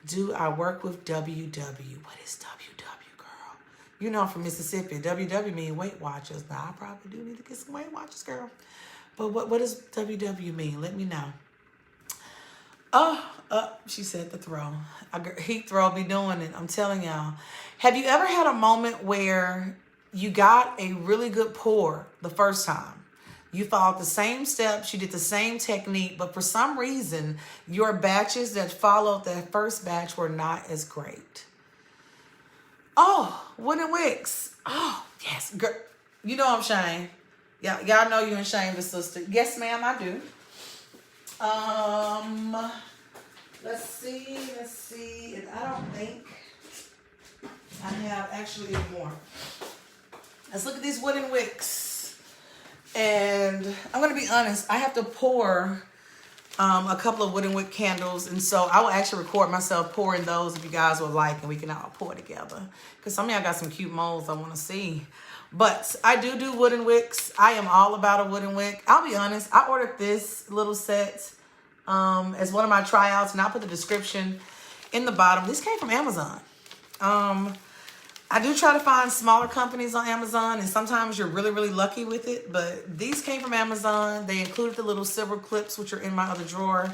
Do I work with WW? What is WW, girl? You know I'm from Mississippi. WW mean Weight Watchers. Now, I probably do need to get some Weight Watchers, girl. But what does WW mean? Let me know. She said the throw. Heat throw be doing it. I'm telling y'all. Have you ever had a moment where you got a really good pour the first time? You followed the same steps, you did the same technique, but for some reason, your batches that followed that first batch were not as great. Oh, wooden wicks. Oh, yes. Girl, you know I'm ashamed. Y'all know you're ashamed, the sister. Yes, ma'am, I do. Let's see. And I don't think I have actually more. Let's look at these wooden wicks. And I'm going to be honest, I have to pour a couple of wooden wick candles. And so I will actually record myself pouring those if you guys would like, and we can all pour together. Because some of y'all got some cute molds I want to see. But I do wooden wicks. I am all about a wooden wick. I'll be honest, I ordered this little set as one of my tryouts, and I'll put the description in the bottom. This came from Amazon. I do try to find smaller companies on Amazon, and sometimes you're really, really lucky with it. But these came from Amazon. They included the little silver clips, which are in my other drawer.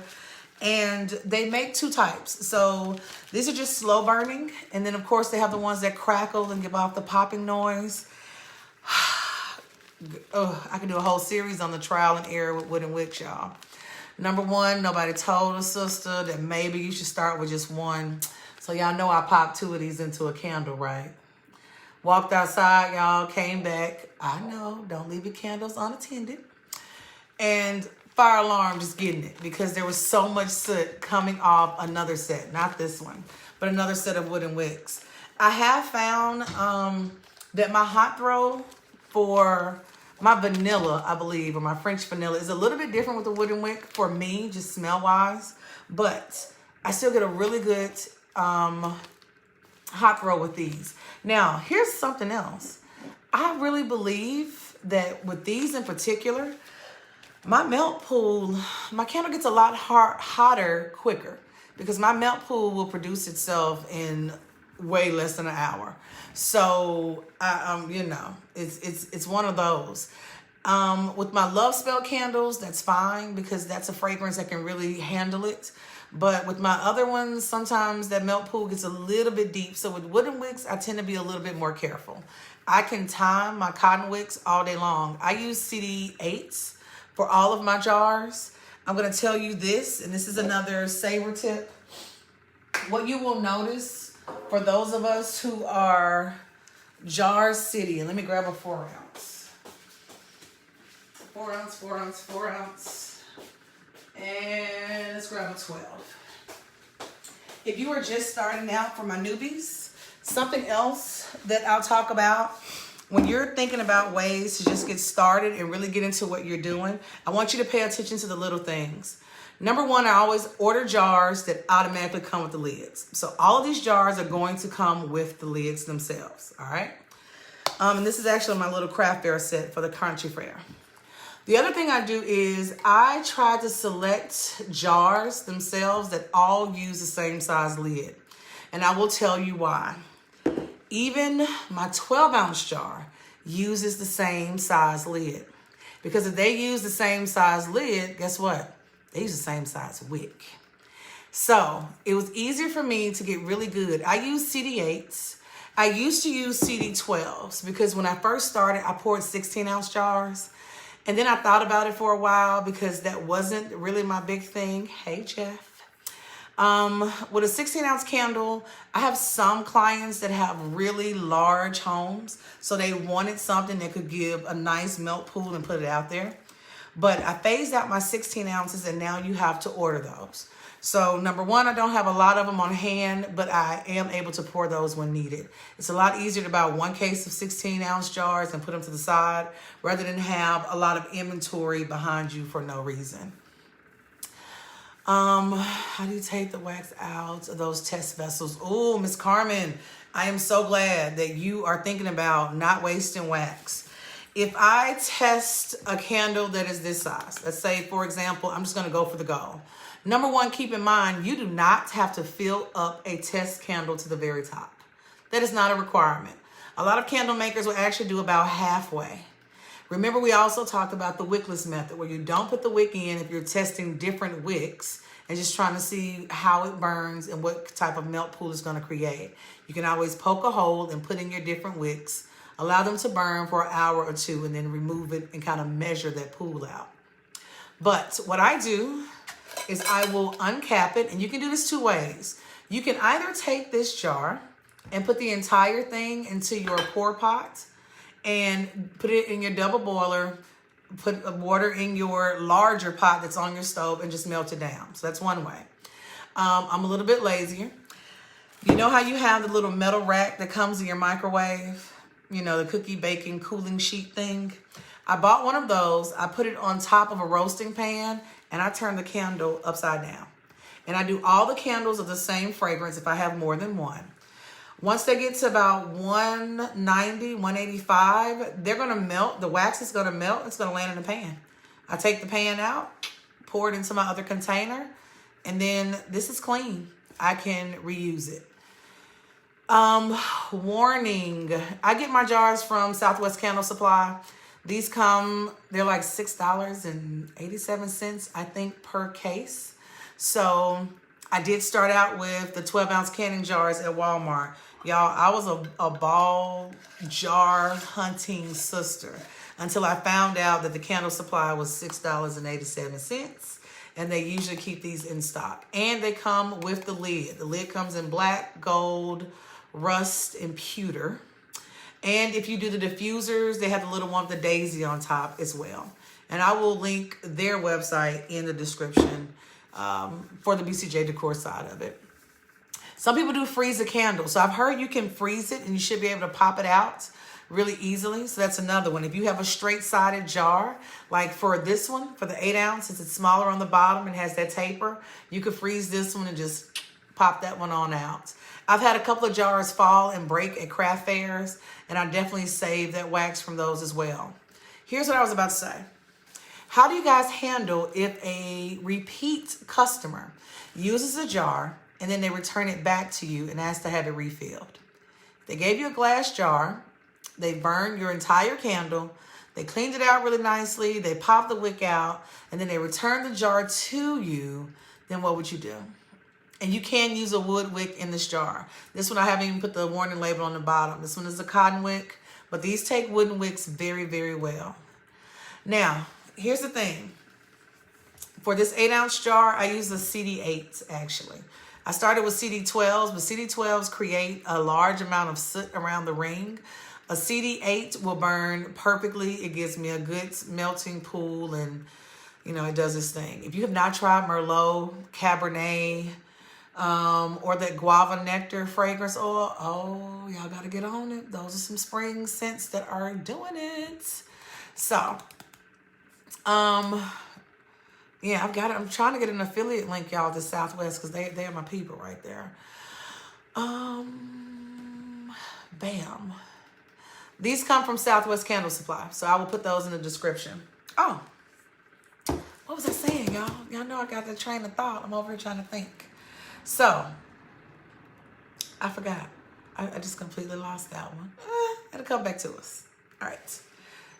And they make two types. So these are just slow burning. And then, of course, they have the ones that crackle and give off the popping noise. Oh, I can do a whole series on the trial and error with wooden wicks, y'all. Number one, nobody told a sister that maybe you should start with just one. So y'all know I popped two of these into a candle, right? Walked outside, y'all, came back. I know, don't leave your candles unattended. And fire alarm just getting it because there was so much soot coming off another set. Not this one, but another set of wooden wicks. I have found that my hot throw for my vanilla, I believe, or my French vanilla is a little bit different with the wooden wick for me, just smell-wise. But I still get a really good hot throw with these. Now, here's something else. I really believe that with these in particular, my melt pool, my candle gets a lot hotter quicker because my melt pool will produce itself in way less than an hour. So, you know, it's one of those. With my Love Spell candles, that's fine because that's a fragrance that can really handle it. But with my other ones, sometimes that melt pool gets a little bit deep. So with wooden wicks, I tend to be a little bit more careful. I can time my cotton wicks all day long. I use CD8s for all of my jars. I'm going to tell you this, and this is another saver tip. What you will notice for those of us who are jar city, and let me grab a 4 ounce. 4 ounce, 4 ounce, 4 ounce. And let's grab a 12. If you are just starting out, for my newbies, something else that I'll talk about when you're thinking about ways to just get started and really get into what you're doing, I want you to pay attention to the little things. Number one, I always order jars that automatically come with the lids. So all of these jars are going to come with the lids themselves, all right? And this is actually my little craft fair set for the country fair. The other thing I do is I try to select jars themselves that all use the same size lid. And I will tell you why. Even my 12-ounce jar uses the same size lid. Because if they use the same size lid, guess what? They use the same size wick. So it was easier for me to get really good. I use CD8s. I used to use CD12s because when I first started, I poured 16-ounce jars. And then I thought about it for a while because that wasn't really my big thing. Hey, Jeff. With a 16-ounce candle, I have some clients that have really large homes. So they wanted something that could give a nice melt pool and put it out there. But I phased out my 16 ounces and now you have to order those. So number one, I don't have a lot of them on hand, but I am able to pour those when needed. It's a lot easier to buy one case of 16-ounce jars and put them to the side rather than have a lot of inventory behind you for no reason. How do you take the wax out of those test vessels? Oh, Miss Carmen, I am so glad that you are thinking about not wasting wax. If I test a candle that is this size, let's say, for example, I'm just going to go for the gold. Number one, keep in mind, you do not have to fill up a test candle to the very top. That is not a requirement. A lot of candle makers will actually do about halfway. Remember, we also talked about the wickless method where you don't put the wick in if you're testing different wicks and just trying to see how it burns and what type of melt pool it's going to create. You can always poke a hole and put in your different wicks Allow them to burn for an hour or two and then remove it and kind of measure that pool out. But what I do is I will uncap it, and you can do this two ways. You can either take this jar and put the entire thing into your pour pot and put it in your double boiler, put water in your larger pot that's on your stove and just melt it down. So that's one way. I'm a little bit lazier. You know how you have the little metal rack that comes in your microwave? You know, the cookie baking cooling sheet thing? I bought one of those. I put it on top of a roasting pan and I turn the candle upside down. And I do all the candles of the same fragrance if I have more than one. Once they get to about 190, 185, they're going to melt. The wax is going to melt. It's going to land in the pan. I take the pan out, pour it into my other container, and then this is clean. I can reuse it. Warning. I get my jars from Southwest Candle Supply. These come, they're like $6.87, I think, per case. So I did start out with the 12-ounce canning jars at Walmart. Y'all, I was a ball jar hunting sister until I found out that the candle supply was $6.87. And they usually keep these in stock. And they come with the lid. The lid comes in black, gold, rust, and pewter. And if you do the diffusers, they have the little one with the daisy on top as well. And I will link their website in the description for the BCJ Decor side of it. Some people do freeze a candle. So I've heard you can freeze it and you should be able to pop it out really easily. So that's another one. If you have a straight-sided jar, like for this one, for the 8 ounce, since it's smaller on the bottom and has that taper, you could freeze this one and just pop that one on out. I've had a couple of jars fall and break at craft fairs, and I definitely save that wax from those as well. Here's what I was about to say. How do you guys handle if a repeat customer uses a jar and then they return it back to you and ask to have it refilled? They gave you a glass jar. They burned your entire candle. They cleaned it out really nicely. They popped the wick out, and then they returned the jar to you. Then what would you do? And you can use a wood wick in this jar. This one, I haven't even put the warning label on the bottom. This one is a cotton wick, but these take wooden wicks very, very well. Now, here's the thing. For this 8-ounce jar, I use the CD8s, actually. I started with CD12s, but CD12s create a large amount of soot around the ring. A CD8 will burn perfectly. It gives me a good melting pool, and, you know, it does its thing. If you have not tried Merlot, Cabernet, or that guava nectar fragrance oil, oh, y'all got to get on it. Those are some spring scents that are doing it. So, yeah, I'm trying to get an affiliate link, y'all, to Southwest, because they are my people right there. Bam. These come from Southwest Candle Supply, so I will put those in the description. Oh, what was I saying, y'all? Y'all know I got the train of thought. I'm over here trying to think. So, I forgot. I just completely lost that one. It'll come back to us. All right.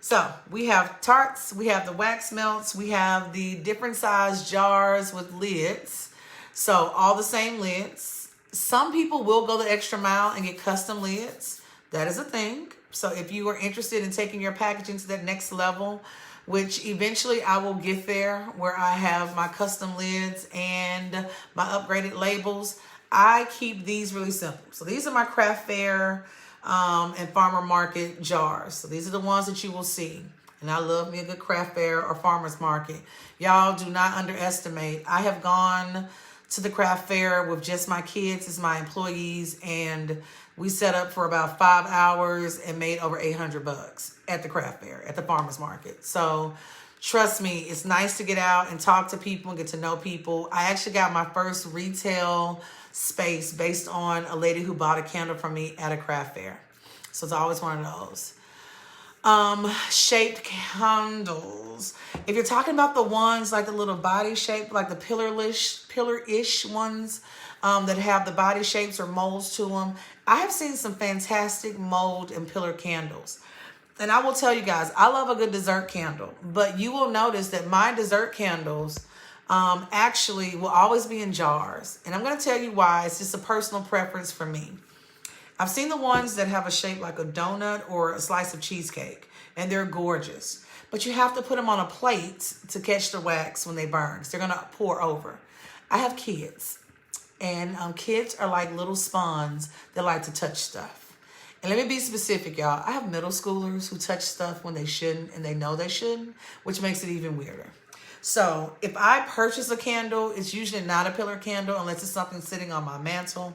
So, we have tarts. We have the wax melts. We have the different size jars with lids. So, all the same lids. Some people will go the extra mile and get custom lids. That is a thing. So if you are interested in taking your packaging to that next level, which eventually I will get there, where I have my custom lids and my upgraded labels, I keep these really simple. So these are my craft fair and farmer market jars. So these are the ones that you will see. And I love me a good craft fair or farmer's market. Y'all do not underestimate. I have gone to the craft fair with just my kids as my employees, and we set up for about 5 hours and made over $800 at the craft fair, at the farmer's market. So trust me, it's nice to get out and talk to people and get to know people. I actually got my first retail space based on a lady who bought a candle from me at a craft fair. So it's always one of those. Shaped candles. If you're talking about the ones like the little body shape, like the pillar-ish ones that have the body shapes or molds to them, I have seen some fantastic mold and pillar candles. And I will tell you guys, I love a good dessert candle, but you will notice that my dessert candles actually will always be in jars. And I'm going to tell you why. It's just a personal preference for me. I've seen the ones that have a shape like a donut or a slice of cheesecake, and they're gorgeous. But you have to put them on a plate to catch the wax when they burn. So they're going to pour over. I have kids, and kids are like little spawns that like to touch stuff. And let me be specific, y'all. I have middle schoolers who touch stuff when they shouldn't, and they know they shouldn't, which makes it even weirder. So if I purchase a candle, it's usually not a pillar candle unless it's something sitting on my mantle.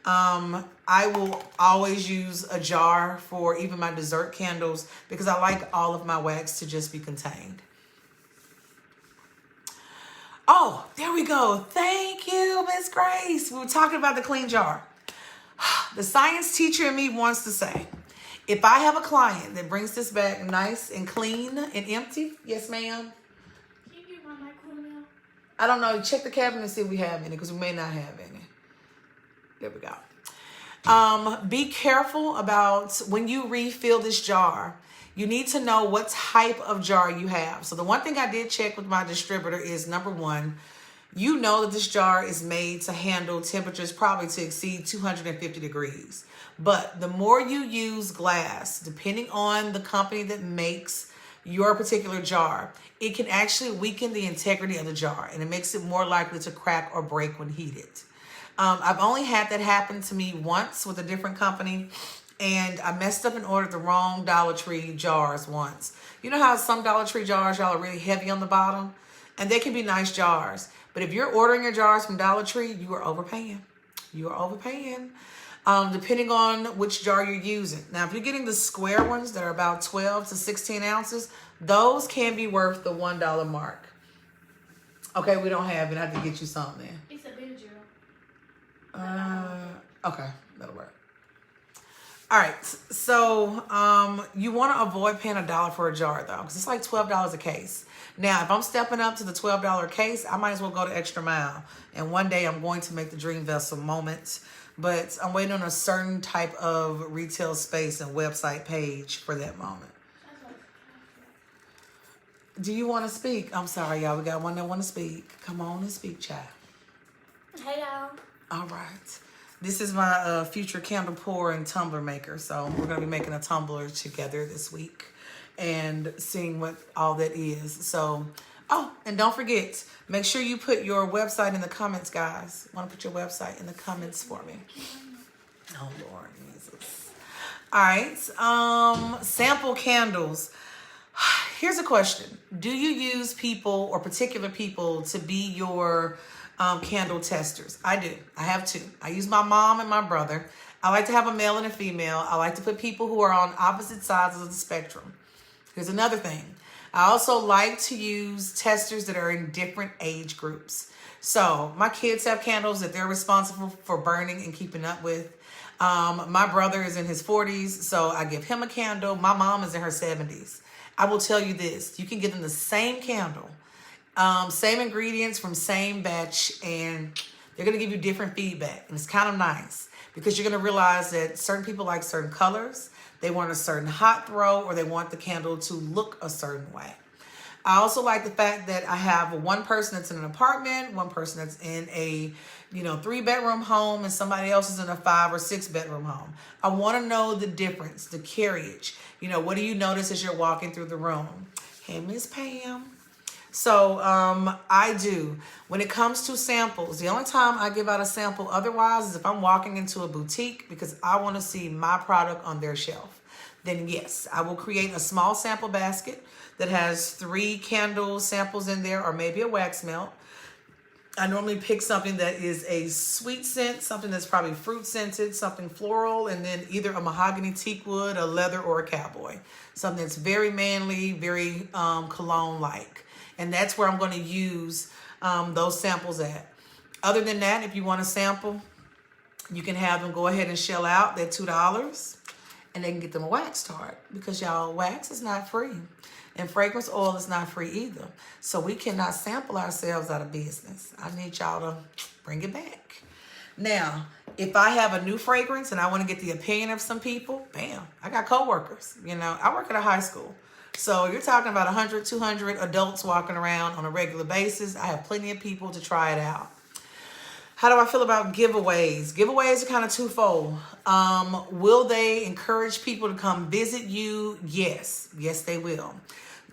I will always use a jar for even my dessert candles because I like all of my wax to just be contained. Oh, there we go. Thank you, Miss Grace. We were talking about the clean jar. The science teacher in me wants to say, if I have a client that brings this back nice and clean and empty, yes, ma'am. Can you get my microwave now? I don't know. Check the cabinet and see if we have any because we may not have any. There we go. Be careful about when you refill this jar. You need to know what type of jar you have. So the one thing I did check with my distributor is, number one, you know that this jar is made to handle temperatures probably to exceed 250 degrees. But the more you use glass, depending on the company that makes your particular jar, it can actually weaken the integrity of the jar, and it makes it more likely to crack or break when heated. I've only had that happen to me once with a different company, and I messed up and ordered the wrong Dollar Tree jars once. You know how some Dollar Tree jars, y'all, are really heavy on the bottom? And they can be nice jars. But if you're ordering your jars from Dollar Tree, you are overpaying. You are overpaying, depending on which jar you're using. Now, if you're getting the square ones that are about 12 to 16 ounces, those can be worth the $1 mark. Okay, we don't have it. I have to get you something then. It's a big jar. Okay, that'll work. All right, so you want to avoid paying $1 for a jar though, because it's like $12 a case. Now, if I'm stepping up to the $12 case, I might as well go the extra mile. And one day I'm going to make the Dream Vessel moment, but I'm waiting on a certain type of retail space and website page for that moment. Do you want to speak? I'm sorry, y'all. We got one that want to speak. Come on and speak, child. Hey, y'all. All right. This is my future candle pour and tumbler maker. So we're going to be making a tumbler together this week and seeing what all that is. So, oh, and don't forget, make sure you put your website in the comments, guys. Want to put your website in the comments for me. Oh, Lord Jesus. All right. Sample candles. Here's a question. Do you use people or particular people to be your candle testers? I do. I have two. I use my mom and my brother. I like to have a male and a female. I like to put people who are on opposite sides of the spectrum. Here's another thing. I also like to use testers that are in different age groups. So my kids have candles that they're responsible for burning and keeping up with. My brother is in his 40s, so I give him a candle. My mom is in her 70s. I will tell you this. You can give them the same candle. Same ingredients from same batch, and they're going to give you different feedback. And it's kind of nice because you're going to realize that certain people like certain colors. They want a certain hot throw, or they want the candle to look a certain way. I also like the fact that I have one person that's in an apartment, one person that's in a 3-bedroom home, and somebody else is in a 5 or 6-bedroom home. I want to know the difference, the carriage. What do you notice as you're walking through the room? Hey, Miss Pam. So I do. When it comes to samples, the only time I give out a sample otherwise is if I'm walking into a boutique because I want to see my product on their shelf. Then yes, I will create a small sample basket that has 3 candle samples in there, or maybe a wax melt. I normally pick something that is a sweet scent, something that's probably fruit scented, something floral, and then either a mahogany teak wood, a leather, or a cowboy. Something that's very manly, very cologne-like. And that's where I'm going to use those samples at. Other than that, if you want a sample, you can have them go ahead and shell out. They're $2. And they can get them a wax tart because, y'all, wax is not free. And fragrance oil is not free either. So we cannot sample ourselves out of business. I need y'all to bring it back. Now, if I have a new fragrance and I want to get the opinion of some people, bam, I got coworkers. I work at a high school. So you're talking about 100, 200 adults walking around on a regular basis. I have plenty of people to try it out. How do I feel about giveaways? Giveaways are kind of twofold. Will they encourage people to come visit you? Yes. Yes, they will.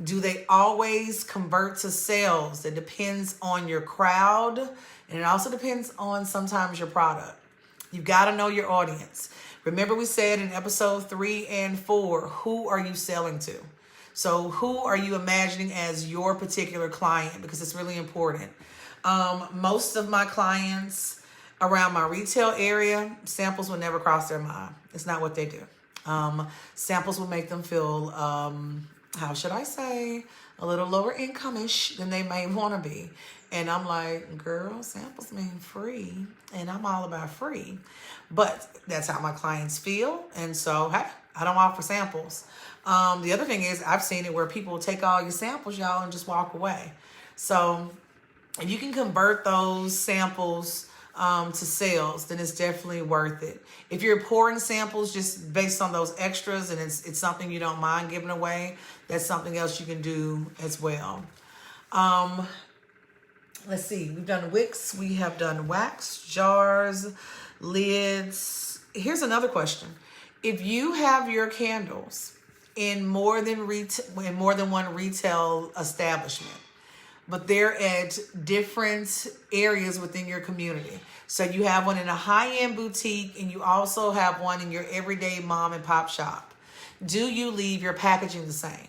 Do they always convert to sales? It depends on your crowd, and it also depends on sometimes your product. You've got to know your audience. Remember we said in episode 3 and 4, who are you selling to? So who are you imagining as your particular client? Because it's really important. Most of my clients around my retail area, samples will never cross their mind. It's not what they do. Samples will make them feel, how should I say, a little lower income-ish than they may want to be. And I'm like, girl, samples mean free. And I'm all about free. But that's how my clients feel. And so, hey, I don't offer samples. The other thing is I've seen it where people take all your samples, y'all, and just walk away. So if you can convert those samples to sales, then it's definitely worth it. If you're pouring samples just based on those extras and it's something you don't mind giving away, that's something else you can do as well. Let's see. We've done wicks. We have done wax, jars, lids. Here's another question. If you have your candles in more than one retail establishment, but they're at different areas within your community. So you have one in a high-end boutique and you also have one in your everyday mom and pop shop. Do you leave your packaging the same?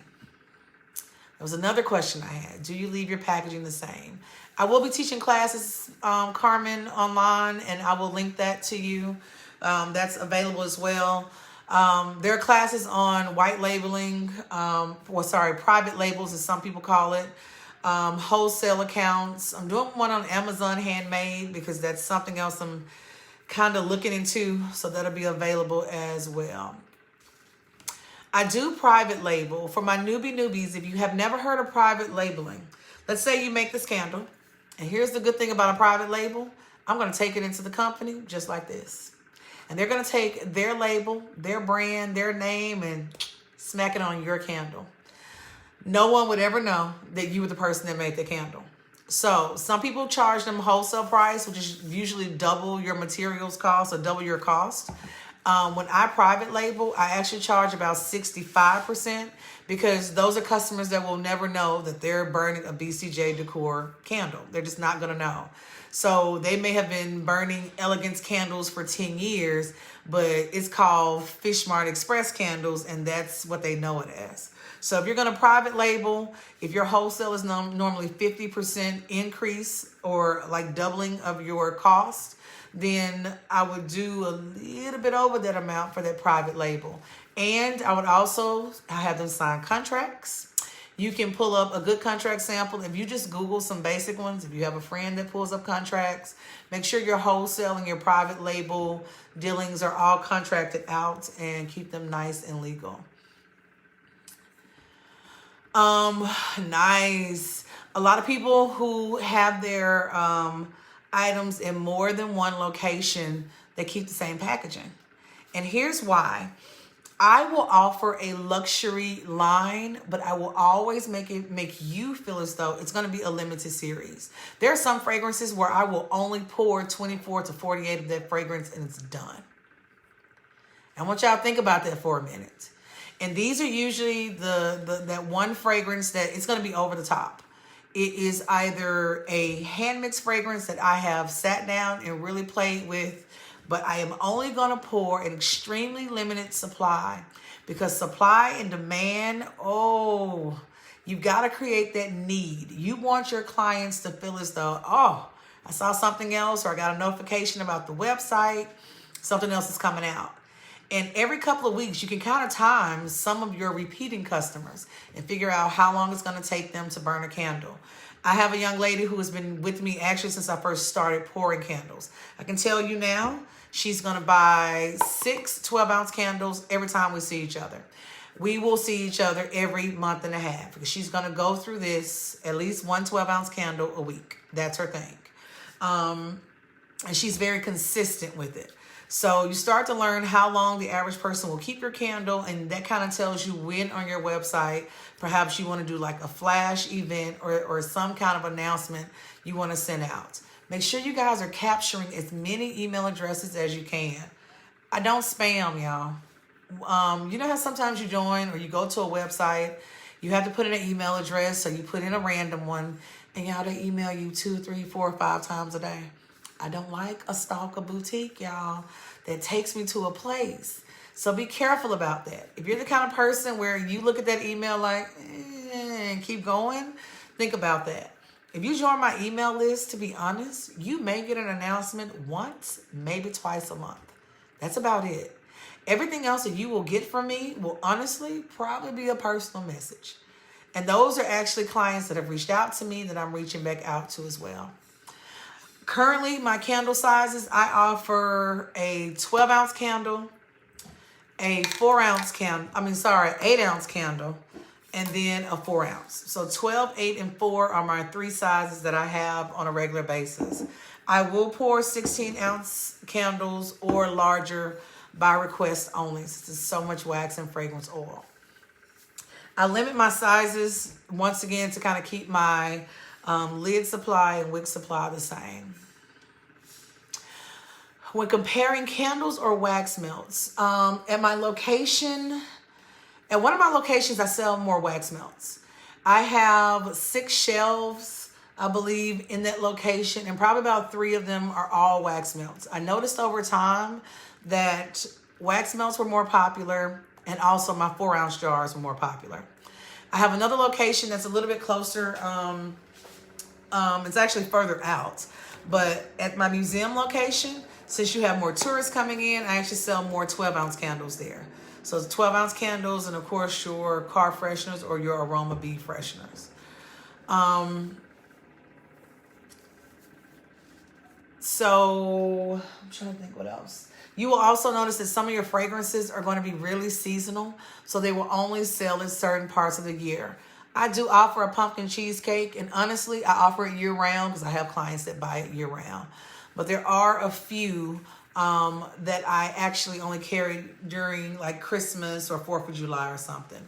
That was another question I had. Do you leave your packaging the same? I will be teaching classes, Carmen, online, and I will link that to you. That's available as well. There are classes on white labeling, private labels as some people call it. Wholesale accounts. I'm doing one on Amazon handmade because that's something else I'm kind of looking into, so that'll be available as well. I do private label for my newbies. If you have never heard of private labeling, let's say you make this candle, and here's the good thing about a private label. I'm going to take it into the company just like this, and they're going to take their label, their brand, their name, and smack it on your candle. No one would ever know that you were the person that made the candle. So some people charge them wholesale price, which is usually double your materials cost or double your cost. When I private label, I actually charge about 65% because those are customers that will never know that they're burning a BCJ Decor candle. They're just not going to know. So they may have been burning Elegance candles for 10 years, but it's called Fish Mart Express candles, and that's what they know it as. So if you're going to private label, if your wholesale is normally 50% increase or like doubling of your cost, then I would do a little bit over that amount for that private label. And I would also have them sign contracts. You can pull up a good contract sample. If you just Google some basic ones, if you have a friend that pulls up contracts, make sure your wholesale and your private label dealings are all contracted out and keep them nice and legal. Nice. A lot of people who have their items in more than one location, they keep the same packaging. And here's why. I will offer a luxury line, but I will always make you feel as though it's going to be a limited series. There are some fragrances where I will only pour 24 to 48 of that fragrance and it's done. I want y'all to think about that for a minute. And these are usually that one fragrance that it's going to be over the top. It is either a hand mixed fragrance that I have sat down and really played with, but I am only going to pour an extremely limited supply because supply and demand, you've got to create that need. You want your clients to feel as though, I saw something else or I got a notification about the website, something else is coming out. And every couple of weeks, you can kind of time some of your repeating customers and figure out how long it's going to take them to burn a candle. I have a young lady who has been with me actually since I first started pouring candles. I can tell you now, she's going to buy 6 12-ounce candles every time we see each other. We will see each other every month and a half because she's going to go through this, at least 1 12-ounce candle a week. That's her thing. And she's very consistent with it. So you start to learn how long the average person will keep your candle, and that kind of tells you when on your website, perhaps you want to do like a flash event or some kind of announcement you want to send out. Make sure you guys are capturing as many email addresses as you can. I don't spam, y'all. You know how sometimes you join or you go to a website, you have to put in an email address, so you put in a random one, and y'all, they email you 2, 3, 4, 5 times a day. I don't like a stalker boutique, y'all, that takes me to a place. So be careful about that. If you're the kind of person where you look at that email like, and keep going, think about that. If you join my email list, to be honest, you may get an announcement once, maybe twice a month. That's about it. Everything else that you will get from me will honestly probably be a personal message. And those are actually clients that have reached out to me that I'm reaching back out to as well. Currently, my candle sizes, I offer a 12-ounce candle, a 8-ounce candle, and then a 4-ounce. So 12, 8, and 4 are my 3 sizes that I have on a regular basis. I will pour 16-ounce candles or larger by request only, since there's so much wax and fragrance oil. I limit my sizes, once again, to kind of keep my lid supply and wick supply the same. When comparing candles or wax melts, at one of my locations, I sell more wax melts. I have 6 shelves, I believe, in that location, and probably about 3 of them are all wax melts. I noticed over time that wax melts were more popular, and also my 4-ounce jars were more popular. I have another location that's a little bit closer. It's actually further out, but at my museum location, since you have more tourists coming in, I actually sell more 12-ounce candles there. So it's 12-ounce candles, and of course your car fresheners or your aroma bead fresheners. So I'm trying to think what else. You will also notice that some of your fragrances are going to be really seasonal, so they will only sell in certain parts of the year. I do offer a pumpkin cheesecake, and honestly, I offer it year-round because I have clients that buy it year-round. But there are a few that I actually only carry during like Christmas or 4th of July or something.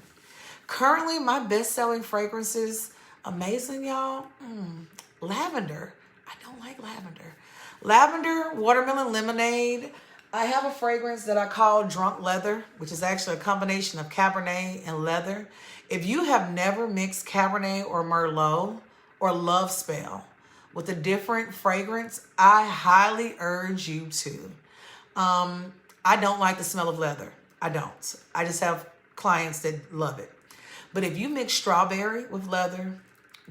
Currently, my best-selling fragrances, amazing, y'all, lavender. I don't like lavender. Lavender, watermelon lemonade. I have a fragrance that I call Drunk Leather, which is actually a combination of Cabernet and leather. If you have never mixed Cabernet or Merlot or Love Spell with a different fragrance, I highly urge you to. I don't like the smell of leather. I don't. I just have clients that love it. But if you mix strawberry with leather,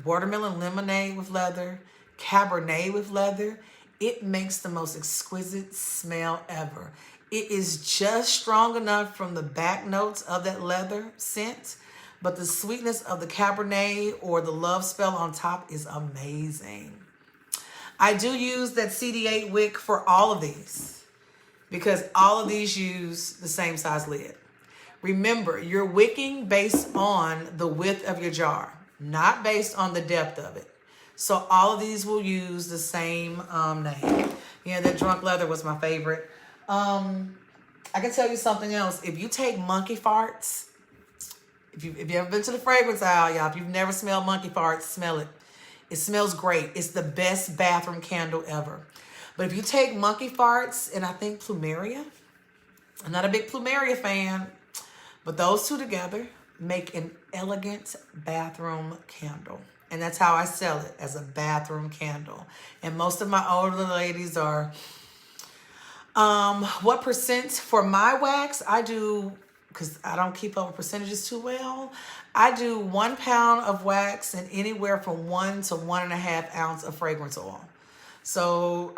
watermelon lemonade with leather, Cabernet with leather, it makes the most exquisite smell ever. It is just strong enough from the back notes of that leather scent, but the sweetness of the Cabernet or the Love Spell on top is amazing. I do use that CD8 wick for all of these because all of these use the same size lid. Remember, you're wicking based on the width of your jar, not based on the depth of it. So all of these will use the same name. Yeah, that Drunk Leather was my favorite. I can tell you something else. If you take monkey farts, if you ever been to the fragrance aisle, y'all, if you've never smelled monkey farts, smell it. It smells great. It's the best bathroom candle ever. But if you take monkey farts and I think plumeria, I'm not a big plumeria fan, but those two together make an elegant bathroom candle. And that's how I sell it, as a bathroom candle. And most of my older ladies are, what percent for my wax? I do, because I don't keep up with percentages too well, I do 1 pound of wax and anywhere from 1 to 1.5 ounce of fragrance oil. So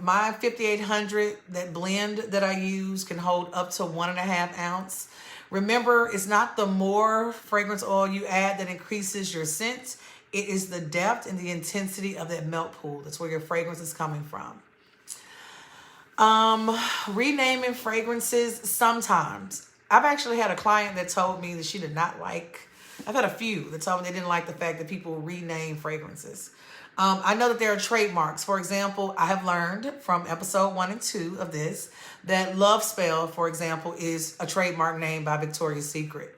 my 5800, that blend that I use, can hold up to 1.5 ounce. Remember, it's not the more fragrance oil you add that increases your scent. It is the depth and the intensity of that melt pool. That's where your fragrance is coming from. Renaming fragrances sometimes. I've actually had a client that told me that she did not like, I've had a few that told me they didn't like the fact that people rename fragrances. I know that there are trademarks. For example, I have learned from episode 1 and 2 of this that Love Spell, for example, is a trademark name by Victoria's Secret.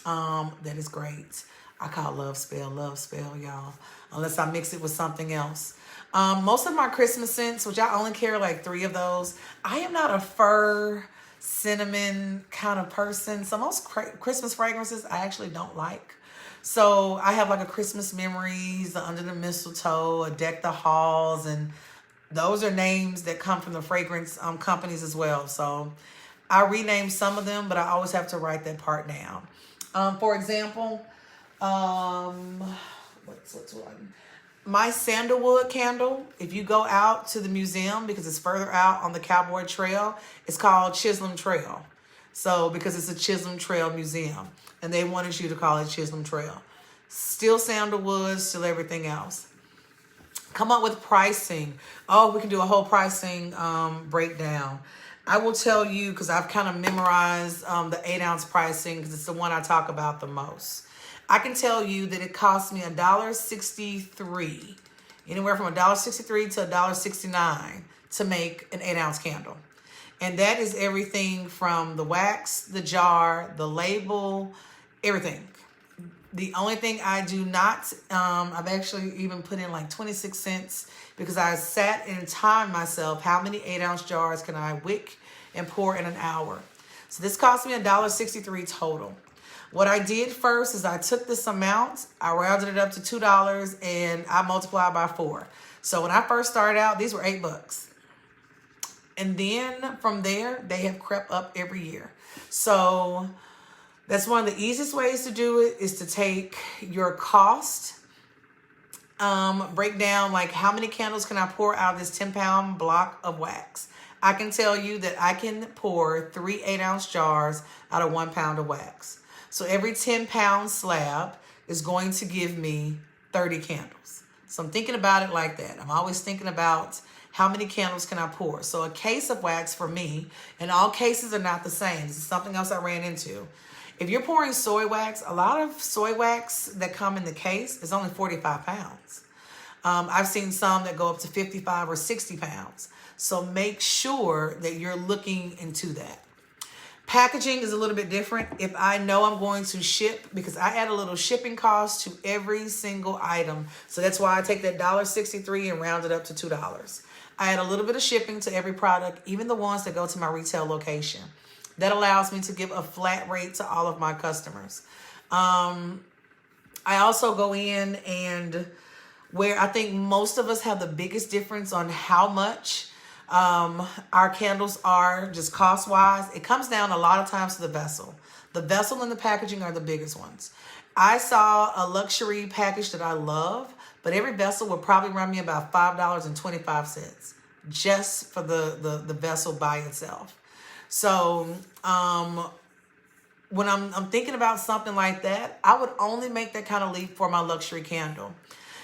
That is great. I call Love Spell, y'all, unless I mix it with something else. Most of my Christmas scents, which I only carry like 3 of those, I am not a fir, cinnamon kind of person. So most Christmas fragrances I actually don't like. So I have like a Christmas Memories, the Under the Mistletoe, a Deck the Halls, and those are names that come from the fragrance companies as well. So I renamed some of them, but I always have to write that part down. For example, what's one? My sandalwood candle, if you go out to the museum, because it's further out on the Cowboy Trail, it's called Chisholm Trail. So, because it's a Chisholm Trail museum, and they wanted you to call it Chisholm Trail. Still sandalwood, still everything else. Come up with pricing. Oh, we can do a whole pricing breakdown. I will tell you, because I've kind of memorized the 8-ounce pricing, because it's the one I talk about the most. I can tell you that it cost me $1.63, anywhere from $1.63 to $1.69 to make an 8-ounce candle. And that is everything from the wax, the jar, the label, everything. The only thing I do not, I've actually even put in like 26 cents because I sat and timed myself how many 8-ounce jars can I wick and pour in an hour. So this cost me $1.63 total. What I did first is I took this amount, I rounded it up to $2, and I multiplied by 4. So when I first started out, these were $8. And then from there, they have crept up every year. So that's one of the easiest ways to do it, is to take your cost, break down like how many candles can I pour out of this 10-pound block of wax. I can tell you that I can pour 3 8-ounce jars out of 1 pound of wax. So every 10-pound slab is going to give me 30 candles. So I'm thinking about it like that. I'm always thinking about how many candles can I pour. So a case of wax for me, and all cases are not the same. This is something else I ran into. If you're pouring soy wax, a lot of soy wax that come in the case is only 45 pounds. I've seen some that go up to 55 or 60 pounds. So make sure that you're looking into that. Packaging is a little bit different. If I know I'm going to ship, because I add a little shipping cost to every single item. So that's why I take that $1.63 and round it up to $2. I add a little bit of shipping to every product, even the ones that go to my retail location. That allows me to give a flat rate to all of my customers. I also go in and where I think most of us have the biggest difference on how much our candles are just cost-wise. It comes down a lot of times to the vessel. The vessel and the packaging are the biggest ones. I saw a luxury package that I love, but every vessel would probably run me about $5.25 just for the vessel by itself. So when I'm thinking about something like that, I would only make that kind of leap for my luxury candle.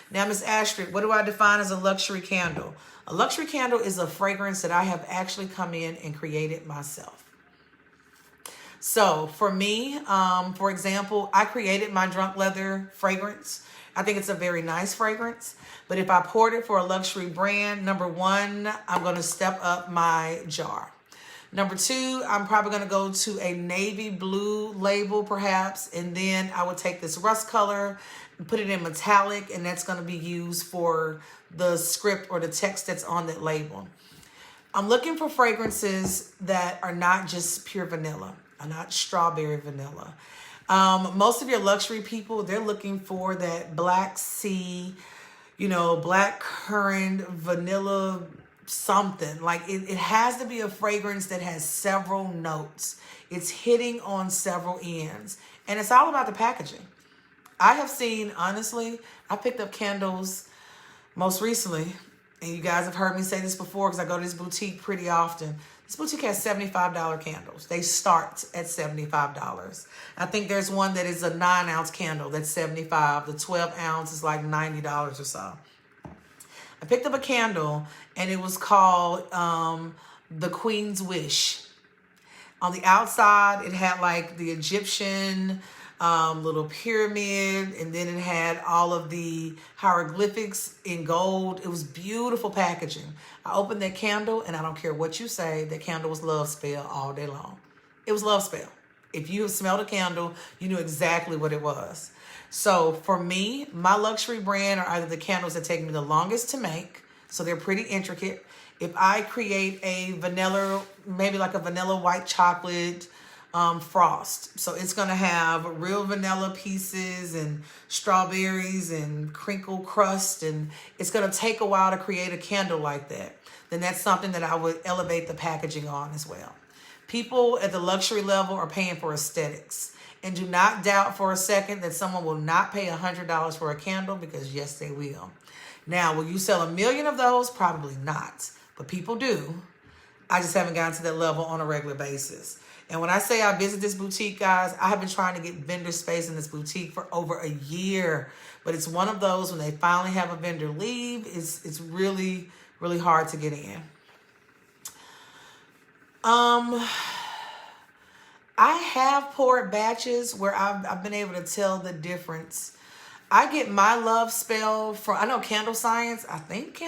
Now, Ms. Astrid, what do I define as a luxury candle? A luxury candle is a fragrance that I have actually come in and created myself. So for me, for example, I created my Drunk Leather fragrance. I think it's a very nice fragrance. But if I poured it for a luxury brand, number 1, I'm going to step up my jar. Number 2, I'm probably going to go to a navy blue label perhaps. And then I would take this rust color and put it in metallic. And that's going to be used for the script or the text that's on that label. I'm looking for fragrances that are not just pure vanilla, are not strawberry vanilla. Most of your luxury people, they're looking for that black sea, black currant, vanilla something. Like it has to be a fragrance that has several notes. It's hitting on several ends. And it's all about the packaging. I have seen, honestly, I picked up candles most recently, and you guys have heard me say this before because I go to this boutique pretty often. This boutique has $75 candles. They start at $75. I think there's one that is a 9-ounce candle that's $75. The 12-ounce is like $90 or so. I picked up a candle, and it was called the Queen's Wish. On the outside, it had like the Egyptian little pyramid, and then it had all of the hieroglyphics in gold. It was beautiful packaging. I opened that candle, and I don't care what you say, that candle was love spell all day long. It was love spell. If you smelled a candle, you knew exactly what it was. So for me, my luxury brand are either the candles that take me the longest to make, So they're pretty intricate. If I create a vanilla, maybe like a vanilla white chocolate frost. So it's going to have real vanilla pieces and strawberries and crinkle crust. And it's going to take a while to create a candle like that. Then that's something that I would elevate the packaging on as well. People at the luxury level are paying for aesthetics. And do not doubt for a second that someone will not pay $100 for a candle, because yes, they will. Now, will you sell 1 million of those? Probably not. But people do. I just haven't gotten to that level on a regular basis. And when I say I visit this boutique, guys, I have been trying to get vendor space in this boutique for over a year. But it's one of those, when they finally have a vendor leave, it's really, really hard to get in. I have poured batches where I've been able to tell the difference. I get my love spell from, I know Candle Science, I think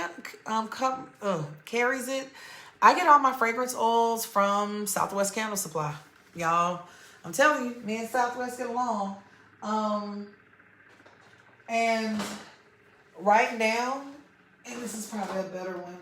carries it. I get all my fragrance oils from Southwest Candle Supply. Y'all, I'm telling you, me and Southwest get along. And right now, and this is probably a better one.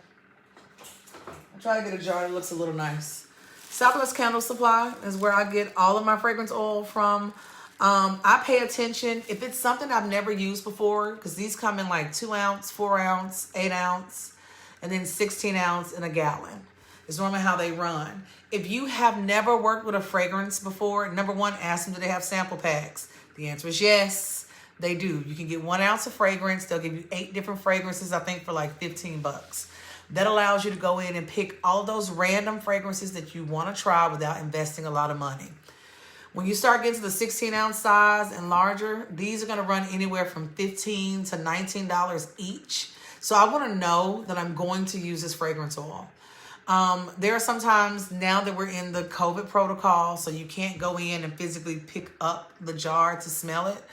I'm trying to get a jar that looks a little nice. Southwest Candle Supply is where I get all of my fragrance oil from. I pay attention if it's something I've never used before, because these come in like 2 ounce, 4 ounce, 8 ounce, and then 16 ounce in a gallon. It's normally how they run. If you have never worked with a fragrance before, number one, ask them, do they have sample packs? The answer is yes, they do. You can get 1 ounce of fragrance. They'll give you 8 different fragrances, I think, for like $15. That allows you to go in and pick all of those random fragrances that you want to try without investing a lot of money. When you start getting to the 16 ounce size and larger, these are going to run anywhere from $15 to $19 each. So I want to know that I'm going to use this fragrance oil. There are sometimes, now that we're in the COVID protocol, so you can't go in and physically pick up the jar to smell it,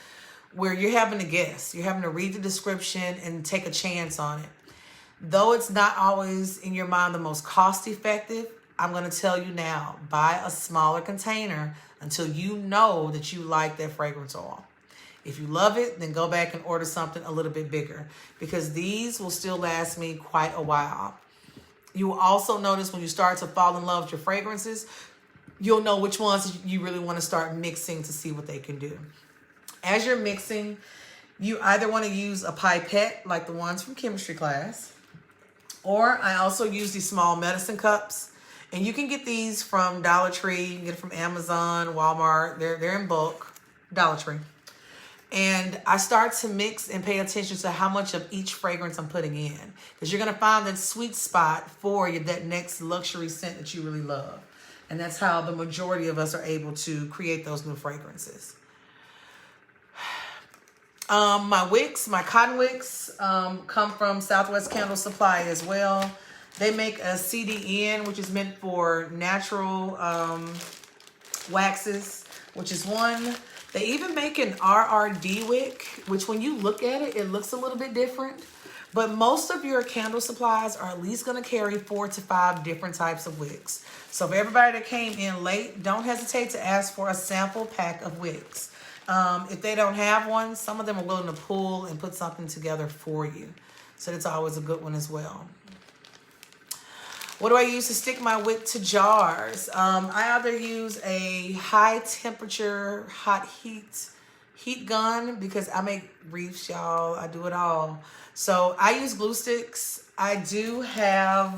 where you're having to guess. You're having to read the description and take a chance on it. Though it's not always in your mind the most cost effective, I'm going to tell you now, buy a smaller container until you know that you like that fragrance oil. If you love it, then go back and order something a little bit bigger, because these will still last me quite a while. You will also notice when you start to fall in love with your fragrances, you'll know which ones you really want to start mixing to see what they can do. As you're mixing, you either want to use a pipette like the ones from chemistry class, or I also use these small medicine cups. And you can get these from Dollar Tree. You can get it from Amazon, Walmart. They're in bulk. Dollar Tree. And I start to mix and pay attention to how much of each fragrance I'm putting in. Because you're going to find that sweet spot for you, that next luxury scent that you really love. And that's how the majority of us are able to create those new fragrances. My wicks, my cotton wicks, come from Southwest Candle Supply as well. They make a CDN, which is meant for natural waxes, which is one. They even make an RRD wick, which when you look at it, it looks a little bit different. But most of your candle supplies are at least going to carry 4 to 5 different types of wicks. So for everybody that came in late, don't hesitate to ask for a sample pack of wicks. If they don't have one, some of them are willing to pull and put something together for you. So that's always a good one as well. What do I use to stick my wick to jars? I either use a high temperature, hot heat gun, because I make wreaths, y'all. I do it all. So I use glue sticks. I do have,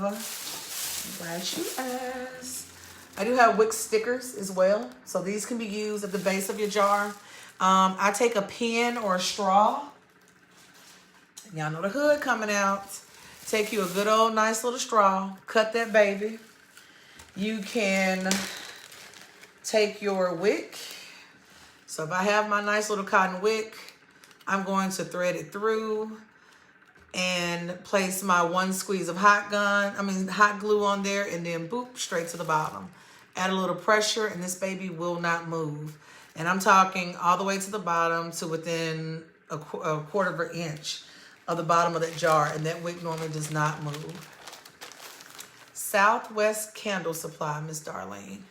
glad you asked. I do have wick stickers as well. So these can be used at the base of your jar. I take a pen or a straw. Y'all know the hood coming out. Take you a good old nice little straw. Cut that baby. You can take your wick. So if I have my nice little cotton wick, I'm going to thread it through and place my 1 squeeze of hot glue on there, and then boop, straight to the bottom. Add a little pressure and this baby will not move. And I'm talking all the way to the bottom to within a quarter of an inch of the bottom of that jar, and that wick normally does not move. Southwest Candle Supply, Miss Darlene.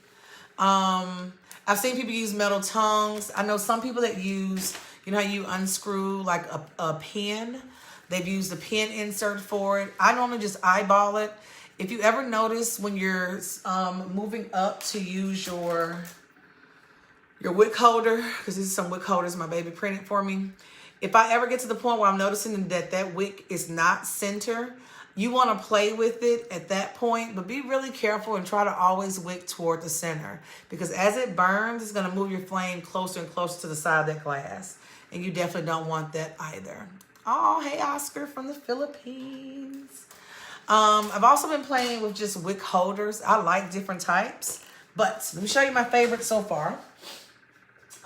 I've seen people use metal tongues. I know some people that use, you know how you unscrew like a pin. They've used a pin insert for it. I normally just eyeball it. If you ever notice when you're moving up to use your wick holder, because these are some wick holders my baby printed for me. If I ever get to the point where I'm noticing that wick is not center, you want to play with it at that point, but be really careful and try to always wick toward the center, because as it burns, it's going to move your flame closer and closer to the side of that glass, and you definitely don't want that either. Oh, hey, Oscar from the Philippines. I've also been playing with just wick holders. I like different types, but let me show you my favorite so far.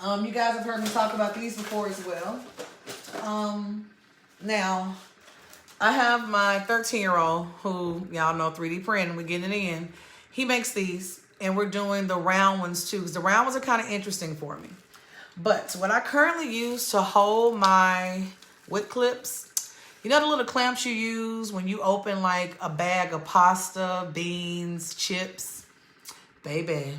You guys have heard me talk about these before as well. Now, I have my 13-year-old who, y'all know 3D printing, we're getting it in. He makes these, and we're doing the round ones too, because the round ones are kind of interesting for me. But what I currently use to hold my wick clips, you know the little clamps you use when you open like a bag of pasta, beans, chips? Baby,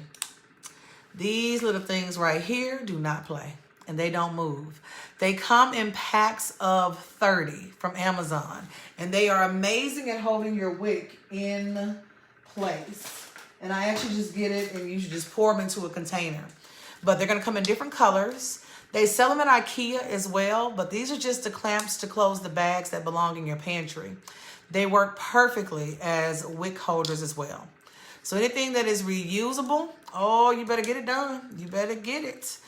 these little things right here do not play, and they don't move. They come in packs of 30 from Amazon, and they are amazing at holding your wick in place. And I actually just get it, and you should just pour them into a container. But they're going to come in different colors. They sell them at IKEA as well, but these are just the clamps to close the bags that belong in your pantry. They work perfectly as wick holders as well. So anything that is reusable, oh, you better get it done. You better get it.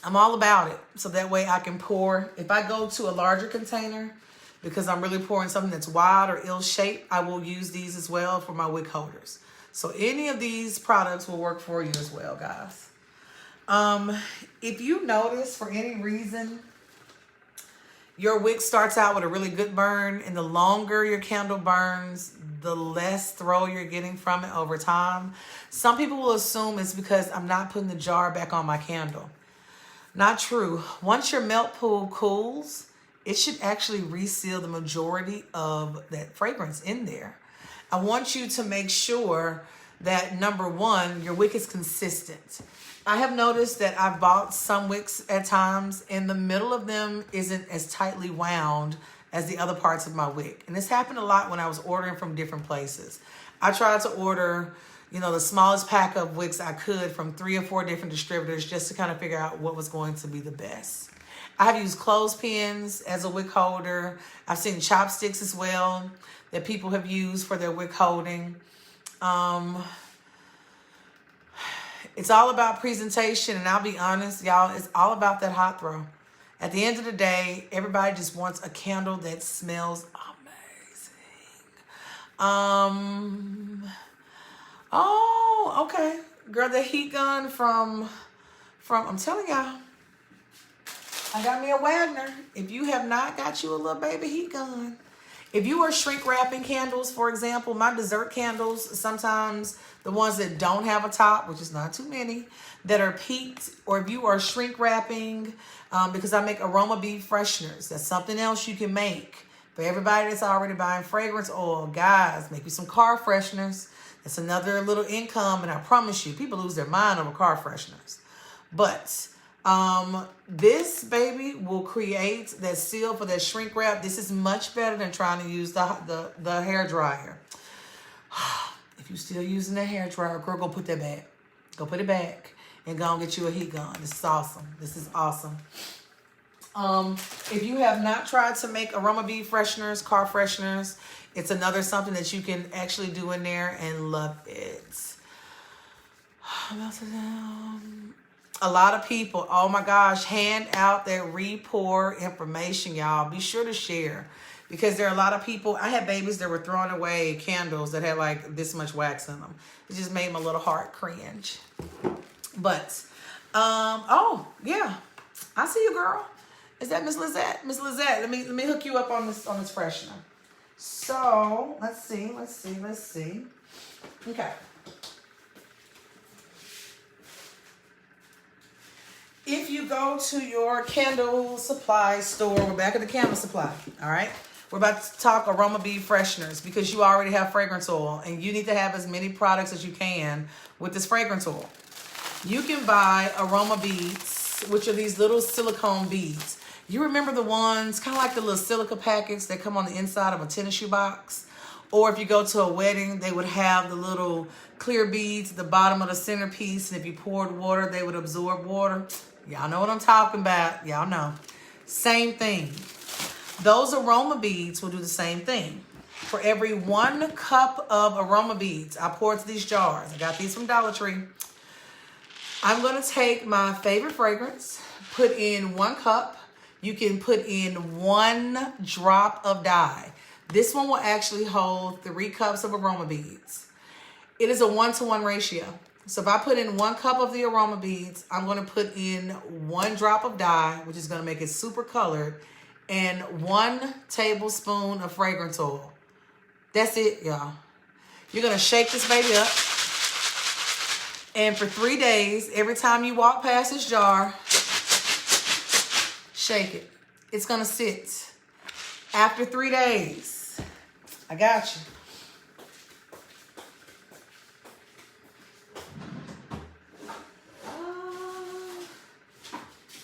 I'm all about it. So that way I can pour. If I go to a larger container, because I'm really pouring something that's wide or ill-shaped, I will use these as well for my wick holders. So any of these products will work for you as well, guys. If you notice for any reason your wick starts out with a really good burn, and the longer your candle burns, the less throw you're getting from it over time. Some people will assume it's because I'm not putting the jar back on my candle. Not true. Once your melt pool cools, it should actually reseal the majority of that fragrance in there. I want you to make sure that, number one, your wick is consistent. I have noticed that I've bought some wicks at times, and the middle of them isn't as tightly wound as the other parts of my wick. And this happened a lot when I was ordering from different places. I tried to order, the smallest pack of wicks I could from 3 or 4 different distributors just to kind of figure out what was going to be the best. I have used clothespins as a wick holder. I've seen chopsticks as well that people have used for their wick holding. It's all about presentation, and I'll be honest, y'all, it's all about that hot throw. At the end of the day, everybody just wants a candle that smells amazing. Oh, okay. Girl, the heat gun from I'm telling y'all, I got me a Wagner. If you have not got you a little baby heat gun. If you are shrink wrapping candles, for example, my dessert candles, sometimes the ones that don't have a top, which is not too many, that are peaked, or if you are shrink wrapping, because I make aroma bead fresheners. That's something else you can make. For everybody that's already buying fragrance oil, guys, make you some car fresheners. That's another little income, and I promise you, people lose their mind over car fresheners. But this baby will create that seal for that shrink wrap. This is much better than trying to use the hair dryer. If you're still using the hair dryer, girl, go put that back. Go put it back and go and get you a heat gun. This is awesome. This is awesome. If you have not tried to make aroma bead fresheners, car fresheners, it's another something that you can actually do in there and love it. A lot of people, oh my gosh, hand out that re-pour information, y'all. Be sure to share, because there are a lot of people. I had babies that were throwing away candles that had like this much wax in them. It just made my little heart cringe. But, oh yeah, I see you, girl. Is that Miss Lizette? Miss Lizette, let me hook you up on this freshener. So let's see. Okay. If you go to your candle supply store, we're back at the candle supply, all right? We're about to talk aroma bead fresheners, because you already have fragrance oil, and you need to have as many products as you can with this fragrance oil. You can buy aroma beads, which are these little silicone beads. You remember the ones, kind of like the little silica packets that come on the inside of a tennis shoe box? Or if you go to a wedding, they would have the little clear beads at the bottom of the centerpiece. And if you poured water, they would absorb water. Y'all know what I'm talking about. Y'all know. Same thing. Those aroma beads will do the same thing. For every 1 cup of aroma beads, I pour into these jars. I got these from Dollar Tree. I'm going to take my favorite fragrance, put in 1 cup. You can put in 1 drop of dye. This one will actually hold 3 cups of aroma beads. It is a 1-to-1 ratio. So if I put in 1 cup of the aroma beads, I'm going to put in 1 drop of dye, which is going to make it super colored, and 1 tablespoon of fragrance oil. That's it, y'all. You're going to shake this baby up. And for 3 days, every time you walk past this jar, shake it. It's going to sit. After 3 days, I got you.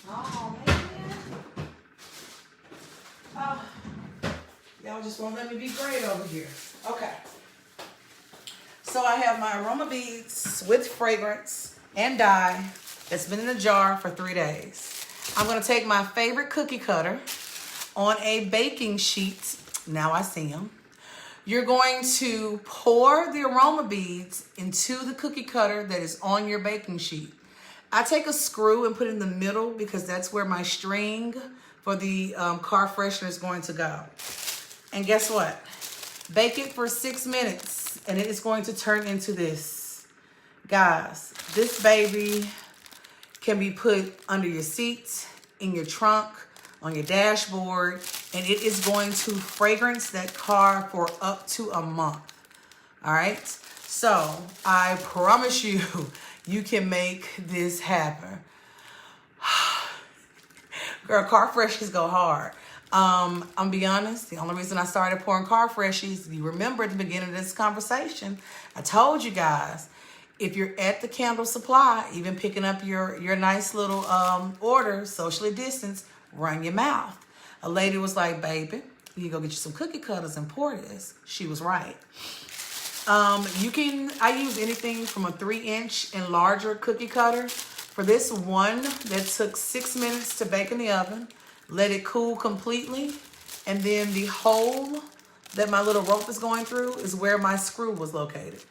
Oh, man. Oh, y'all just won't let me be great over here. Okay. So I have my aroma beads with fragrance and dye that's been in a jar for 3 days. I'm going to take my favorite cookie cutter on a baking sheet. Now I see them. You're going to pour the aroma beads into the cookie cutter that is on your baking sheet. I take a screw and put it in the middle because that's where my string for the car freshener is going to go. And guess what? Bake it for 6 minutes and it is going to turn into this. Guys, this baby can be put under your seat, in your trunk, on your dashboard, and it is going to fragrance that car for up to a month. All right? So I promise you, you can make this happen. Girl, car freshies go hard. I'm be honest, the only reason I started pouring car freshies, you remember at the beginning of this conversation, I told you guys, if you're at the candle supply, even picking up your nice little order, socially distanced, run your mouth. A lady was like, baby, you can go get you some cookie cutters and pour this. She was right. I use anything from a 3-inch and larger cookie cutter. For this one that took 6 minutes to bake in the oven, let it cool completely. And then the hole that my little rope is going through is where my screw was located.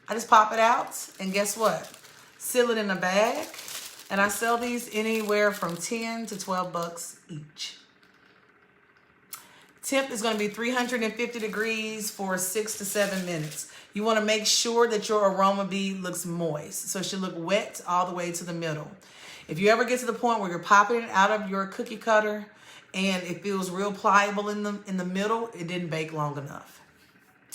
I just pop it out and guess what? Seal it in a bag. And I sell these anywhere from 10 to 12 bucks each. Temp is going to be 350 degrees for 6 to 7 minutes. You want to make sure that your aroma bead looks moist. So it should look wet all the way to the middle. If you ever get to the point where you're popping it out of your cookie cutter and it feels real pliable in the middle, it didn't bake long enough.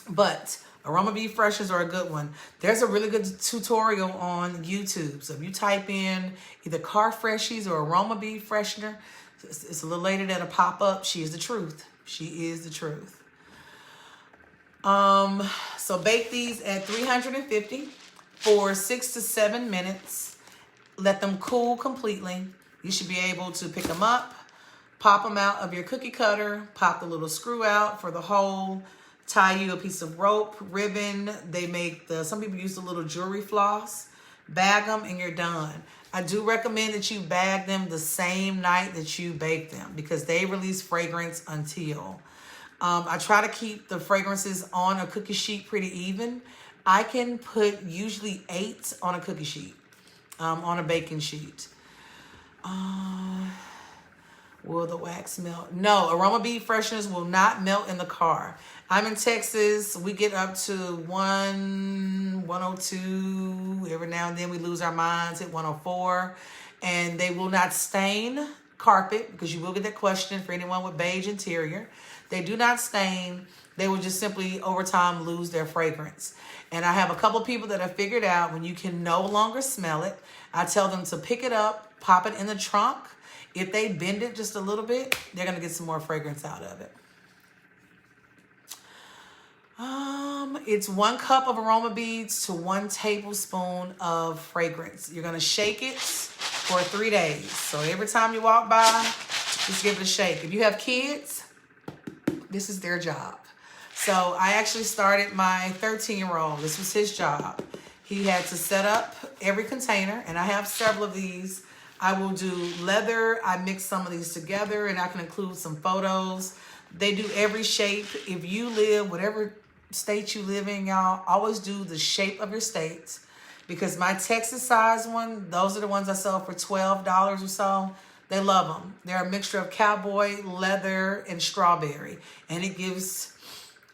But aroma bead fresheners are a good one. There's a really good tutorial on YouTube. So if you type in either car freshies or aroma bead freshener, it's a little lady that'll pop up. She is the truth. She is the truth. So bake these at 350 for 6 to 7 minutes. Let them cool completely. You should be able to pick them up, pop them out of your cookie cutter, pop the little screw out for the hole, tie you a piece of rope, ribbon. They make some people use the little jewelry floss, bag them, and you're done. I do recommend that you bag them the same night that you bake them because they release fragrance until. I try to keep the fragrances on a cookie sheet pretty even. I can put usually 8 on a cookie sheet, on a baking sheet. Will the wax melt? No, aroma bead fresheners will not melt in the car. I'm in Texas. We get up to 102. Every now and then we lose our minds at 104. And they will not stain carpet because you will get that question for anyone with beige interior. They do not stain. They will just simply over time lose their fragrance. And I have a couple people that have figured out when you can no longer smell it, I tell them to pick it up, pop it in the trunk. If they bend it just a little bit, they're going to get some more fragrance out of it. It's 1 cup of aroma beads to 1 tablespoon of fragrance. You're going to shake it for 3 days. So every time you walk by, Just give it a shake. If you have kids, this is their job. So I actually started my 13-year-old. This was his job. He had to set up every container, and I have several of these. I will do leather. I mix some of these together, and I can include some photos. They do every shape. If you live, whatever state you live in, y'all, always do the shape of your state. Because my Texas size one, those are the ones I sell for $12 or so. They love them. They're a mixture of cowboy, leather, and strawberry. And it gives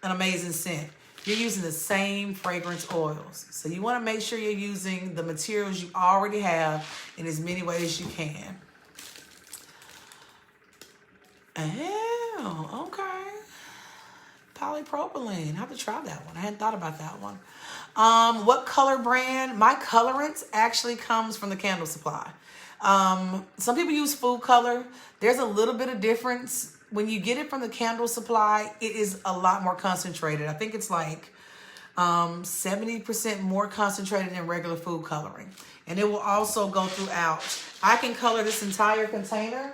an amazing scent. You're using the same fragrance oils. So you want to make sure you're using the materials you already have in as many ways as you can. Oh, okay. Polypropylene. I have to try that one. I hadn't thought about that one. What color brand? My colorant actually comes from the Candle Supply. Some people use food color. There's a little bit of difference. When you get it from the Candle Supply, it is a lot more concentrated. I think it's like 70% more concentrated than regular food coloring. And it will also go throughout. I can color this entire container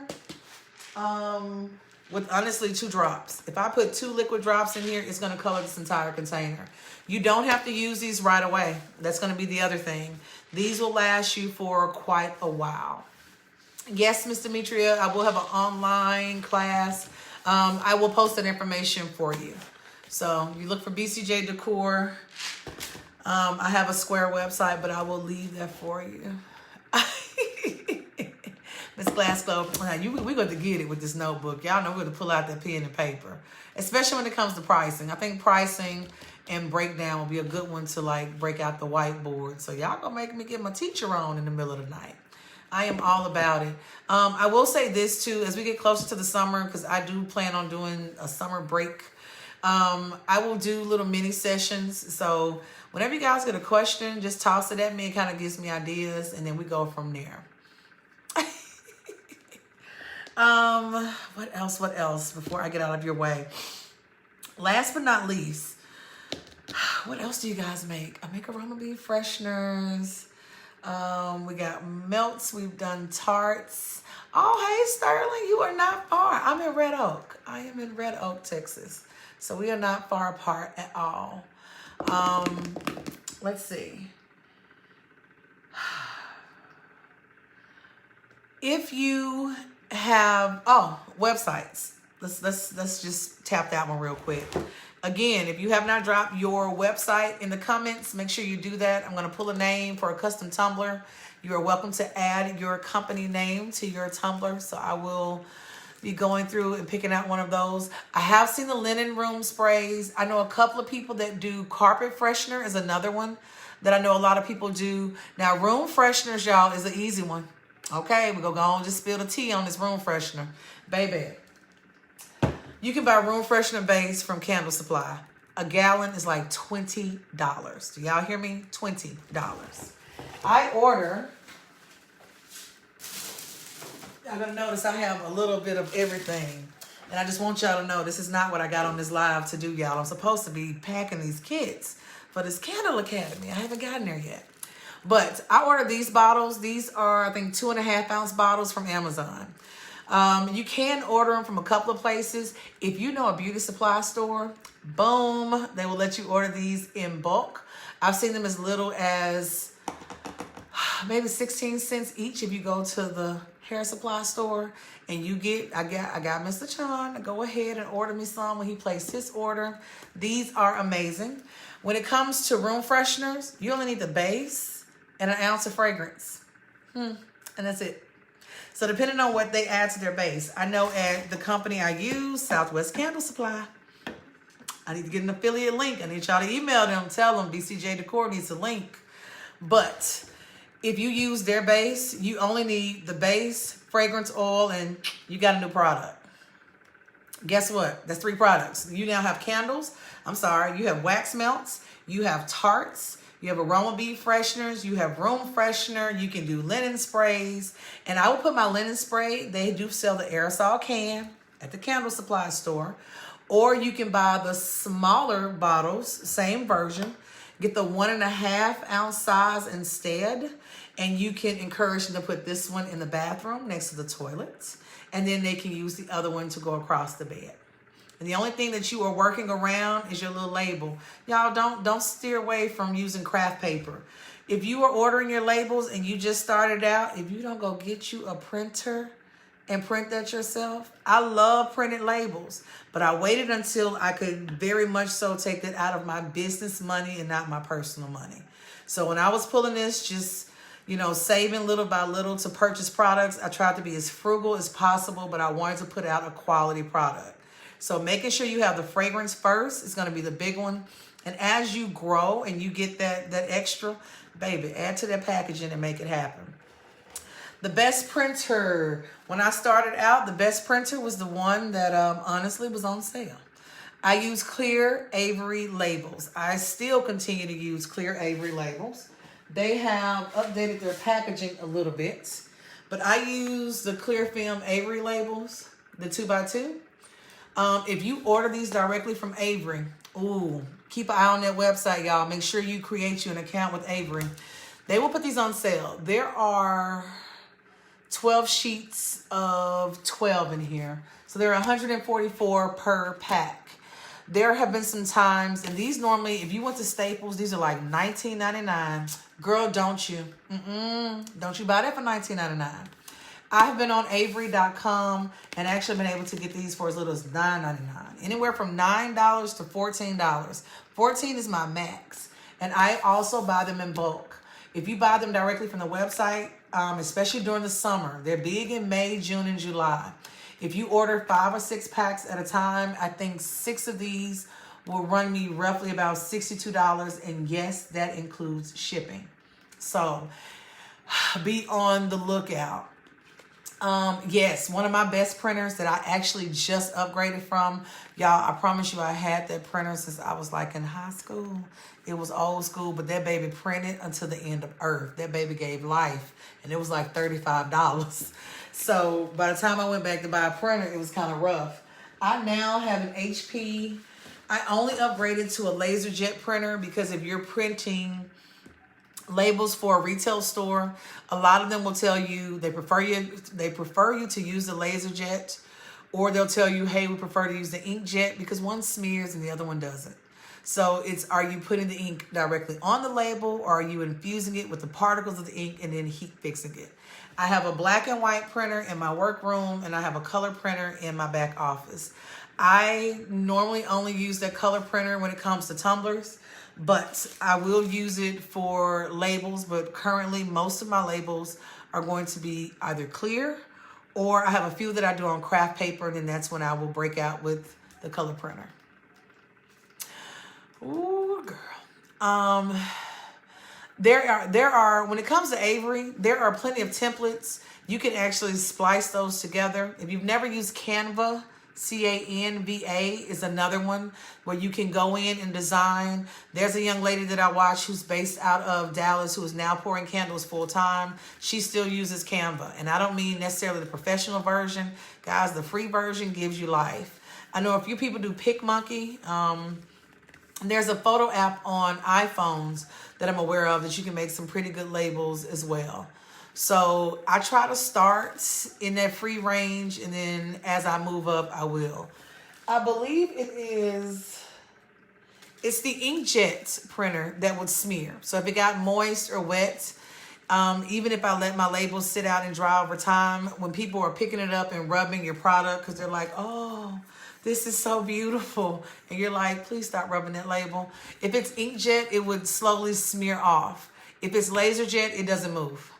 with honestly 2 drops. If I put 2 liquid drops in here, it's going to color this entire container. You don't have to use these right away. That's going to be the other thing. These will last you for quite a while. Yes, Miss Demetria, I will have an online class. I will post that information for you. So you look for BCJ Decor. I have a Square website, but I will leave that for you. Miss Glasgow, we're going to get it with this notebook. Y'all know we're going to pull out that pen and paper, especially when it comes to pricing. I think pricing and breakdown will be a good one to like break out the whiteboard. So y'all going to make me get my teacher on in the middle of the night. I am all about it. I will say this too, as we get closer to the summer, because I do plan on doing a summer break. I will do little mini sessions. So whenever you guys get a question, just toss it at me. It kind of gives me ideas, and then we go from there. What else before I get out of your way? Last but not least, what else do you guys make? I make aroma bead fresheners. We got melts. We've done tarts. Oh, hey, Sterling, you are not far. I'm in Red Oak. I am in Red Oak, Texas. So we are not far apart at all. Let's see. If you have, websites. Let's just tap that one real quick. Again, if you have not dropped your website in the comments, make sure you do that. I'm going to pull a name for a custom tumbler. You are welcome to add your company name to your tumbler. So I will be going through and picking out one of those. I have seen the linen room sprays. I know a couple of people that do carpet freshener is another one that I know a lot of people do. Now, room fresheners, y'all, is an easy one. Okay, we're going to go on just spill the tea on this room freshener. Baby, you can buy room freshener base from Candle Supply. A gallon is like $20. Do y'all hear me? $20. I order, y'all gonna notice I have a little bit of everything. And I just want y'all to know this is not what I got on this live to do, y'all. I'm supposed to be packing these kits for this Candle Academy. I haven't gotten there yet. But I ordered these bottles. These are, I think, 2.5 ounce bottles from Amazon. You can order them from a couple of places. If you know a beauty supply store, boom, they will let you order these in bulk. I've seen them as little as maybe 16 cents each if you go to the hair supply store and you get, I got Mr. Chan to go ahead and order me some when he placed his order. These are amazing. When it comes to room fresheners, you only need the base and 1 ounce of fragrance. And that's it. So depending on what they add to their base, I know at the company I use, Southwest Candle Supply, I need to get an affiliate link. I need y'all to email them, tell them BCJ Decor needs a link. But if you use their base, you only need the base, fragrance oil, and you got a new product. Guess what? That's 3 products. You now have candles. You have wax melts. You have tarts. You have aroma bead fresheners. You have room freshener. You can do linen sprays. And I will put my linen spray. They do sell the aerosol can at the Candle Supply store. Or you can buy the smaller bottles, same version. Get the 1.5 ounce size instead. And you can encourage them to put this one in the bathroom next to the toilet. and then they can use the other one to go across the bed. And the only thing that you are working around is your little label. Y'all don't steer away from using craft paper. If you are ordering your labels and you just started out, if you don't go get you a printer and print that yourself. I love printed labels, but I waited until I could very much so take that out of my business money and not my personal money. So when I was pulling this, just, saving little by little to purchase products, I tried to be as frugal as possible, but I wanted to put out a quality product. So making sure you have the fragrance first is going to be the big one. And as you grow and you get that extra, baby, add to that packaging and make it happen. The best printer. When I started out, the best printer was the one that honestly was on sale. I use clear Avery labels. I still continue to use clear Avery labels. They have updated their packaging a little bit. But I use the clear film Avery labels, the 2x2. If you order these directly from Avery, keep an eye on that website, y'all. Make sure you create you an account with Avery. They will put these on sale. There are 12 sheets of 12 in here. So they're $144 per pack. There have been some times, and these normally, if you went to Staples, these are like $19.99. Girl, don't you? Don't you buy that for $19.99. I've been on Avery.com and actually been able to get these for as little as $9.99. Anywhere from $9 to $14. $14 is my max. And I also buy them in bulk. If you buy them directly from the website, especially during the summer, they're big in May, June, and July. If you order 5 or 6 packs at a time, I think 6 of these will run me roughly about $62. And yes, that includes shipping. So be on the lookout. Yes, one of my best printers that I actually just upgraded from. Y'all, I promise you I had that printer since I was like in high school. It was old school, but that baby printed until the end of earth. That baby gave life, and it was like $35. So by the time I went back to buy a printer, it was kind of rough. I now have an HP. I only upgraded to a LaserJet printer because if you're printing labels for a retail store, a lot of them will tell you they prefer you to use the LaserJet, or they'll tell you, hey, we prefer to use the inkjet because one smears and the other one doesn't. So are you putting the ink directly on the label, or are you infusing it with the particles of the ink and then heat fixing it? I have a black and white printer in my workroom, and I have a color printer in my back office. I normally only use that color printer when it comes to tumblers, but I will use it for labels. But currently, most of my labels are going to be either clear, or I have a few that I do on craft paper, and then that's when I will break out with the color printer. Ooh, girl. There are, when it comes to Avery, there are plenty of templates. You can actually splice those together. If you've never used Canva, Canva is another one where you can go in and design. There's a young lady that I watch who's based out of Dallas who is now pouring candles full time. She still uses Canva. And I don't mean necessarily the professional version. Guys, the free version gives you life. I know a few people do PicMonkey. There's a photo app on iPhones that I'm aware of that you can make some pretty good labels as well. So I try to start in that free range, and then as I move up, I will. I believe it's the inkjet printer that would smear. So if it got moist or wet, even if I let my labels sit out and dry over time, when people are picking it up and rubbing your product because they're like, oh, this is so beautiful. And you're like, please stop rubbing that label. If it's inkjet, it would slowly smear off. If it's LaserJet, it doesn't move.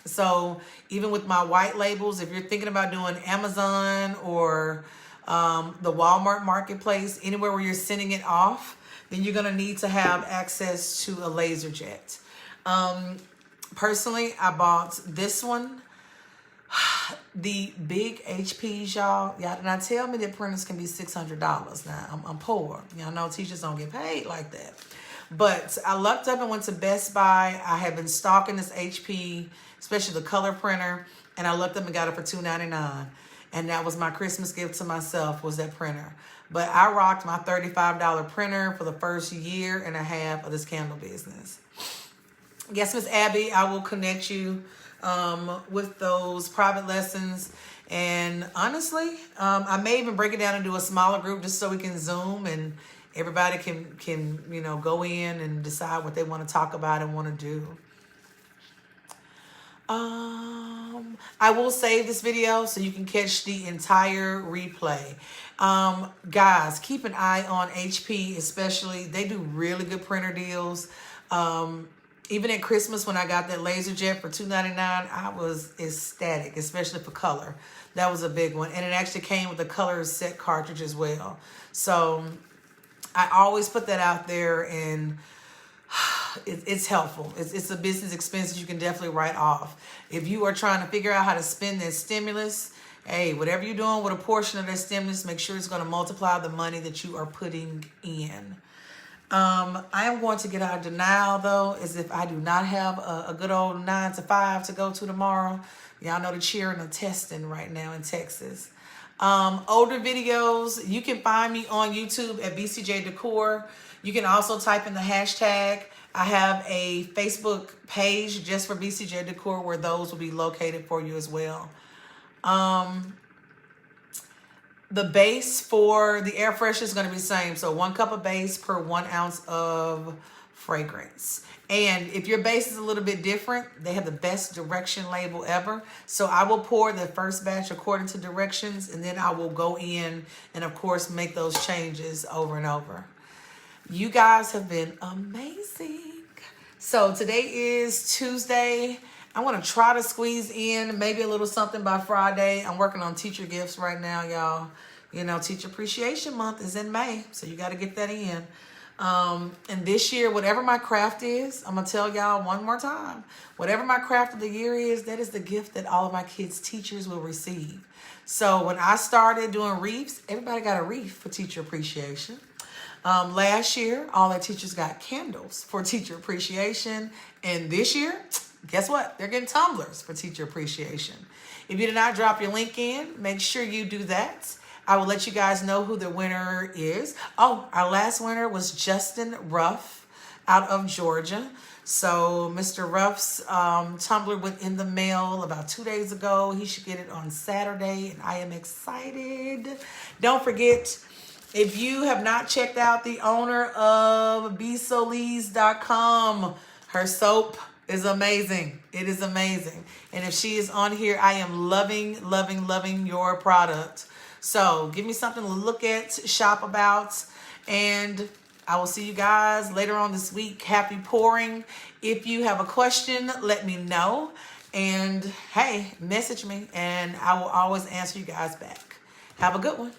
So even with my white labels, if you're thinking about doing Amazon or the Walmart marketplace, anywhere where you're sending it off, then you're going to need to have access to a LaserJet. Personally, I bought this one. The big HPs, y'all did not tell me that printers can be $600. Now, I'm poor. Y'all know teachers don't get paid like that. But I lucked up and went to Best Buy. I had been stalking this HP, especially the color printer, and I looked up and got it for $2.99. And that was my Christmas gift to myself, was that printer. But I rocked my $35 printer for the first year and a half of this candle business. Yes, Miss Abby, I will connect you with those private lessons. And honestly, I may even break it down and do a smaller group just so we can Zoom and everybody can go in and decide what they want to talk about and want to do. I will save this video so you can catch the entire replay. Guys, keep an eye on HP, especially. They do really good printer deals. Even at Christmas when I got that LaserJet for $2.99, I was ecstatic, especially for color. That was a big one. And it actually came with a color set cartridge as well. So I always put that out there, and it's helpful. It's a business expense you can definitely write off. If you are trying to figure out how to spend that stimulus, hey, whatever you're doing with a portion of that stimulus, make sure it's going to multiply the money that you are putting in. I am going to get out of denial, though, as if I do not have a good old 9 to 5 to go to tomorrow. Y'all know the cheering and testing right now in Texas. Older videos, you can find me on YouTube at BCJ Decor. You can also type in the hashtag. I have a Facebook page just for BCJ Decor where those will be located for you as well. The base for the air freshener is going to be the same. So 1 cup of base per 1 ounce of fragrance. And if your base is a little bit different, they have the best direction label ever. So I will pour the first batch according to directions, and then I will go in and, of course, make those changes over and over. You guys have been amazing. So today is Tuesday. I'm going to try to squeeze in maybe a little something by Friday. I'm working on teacher gifts right now, y'all. You know, Teacher Appreciation Month is in May, so you got to get that in. And this year, whatever my craft is, I'm going to tell y'all one more time. Whatever my craft of the year is, that is the gift that all of my kids' teachers will receive. So when I started doing wreaths, everybody got a wreath for Teacher Appreciation. Last year, all our teachers got candles for Teacher Appreciation. And this year, guess what? They're getting tumblers for Teacher Appreciation. If you did not drop your link in, make sure you do that. I will let you guys know who the winner is. Oh, our last winner was Justin Ruff out of Georgia. So Mr. Ruff's tumbler went in the mail about 2 days ago. He should get it on Saturday, and I am excited. Don't forget, if you have not checked out the owner of bsolis.com, her soap is amazing. It is amazing. And if she is on here, I am loving, loving, loving your product. So give me something to look at, shop about, and I will see you guys later on this week. Happy pouring. If you have a question, let me know. And hey, message me, and I will always answer you guys back. Have a good one.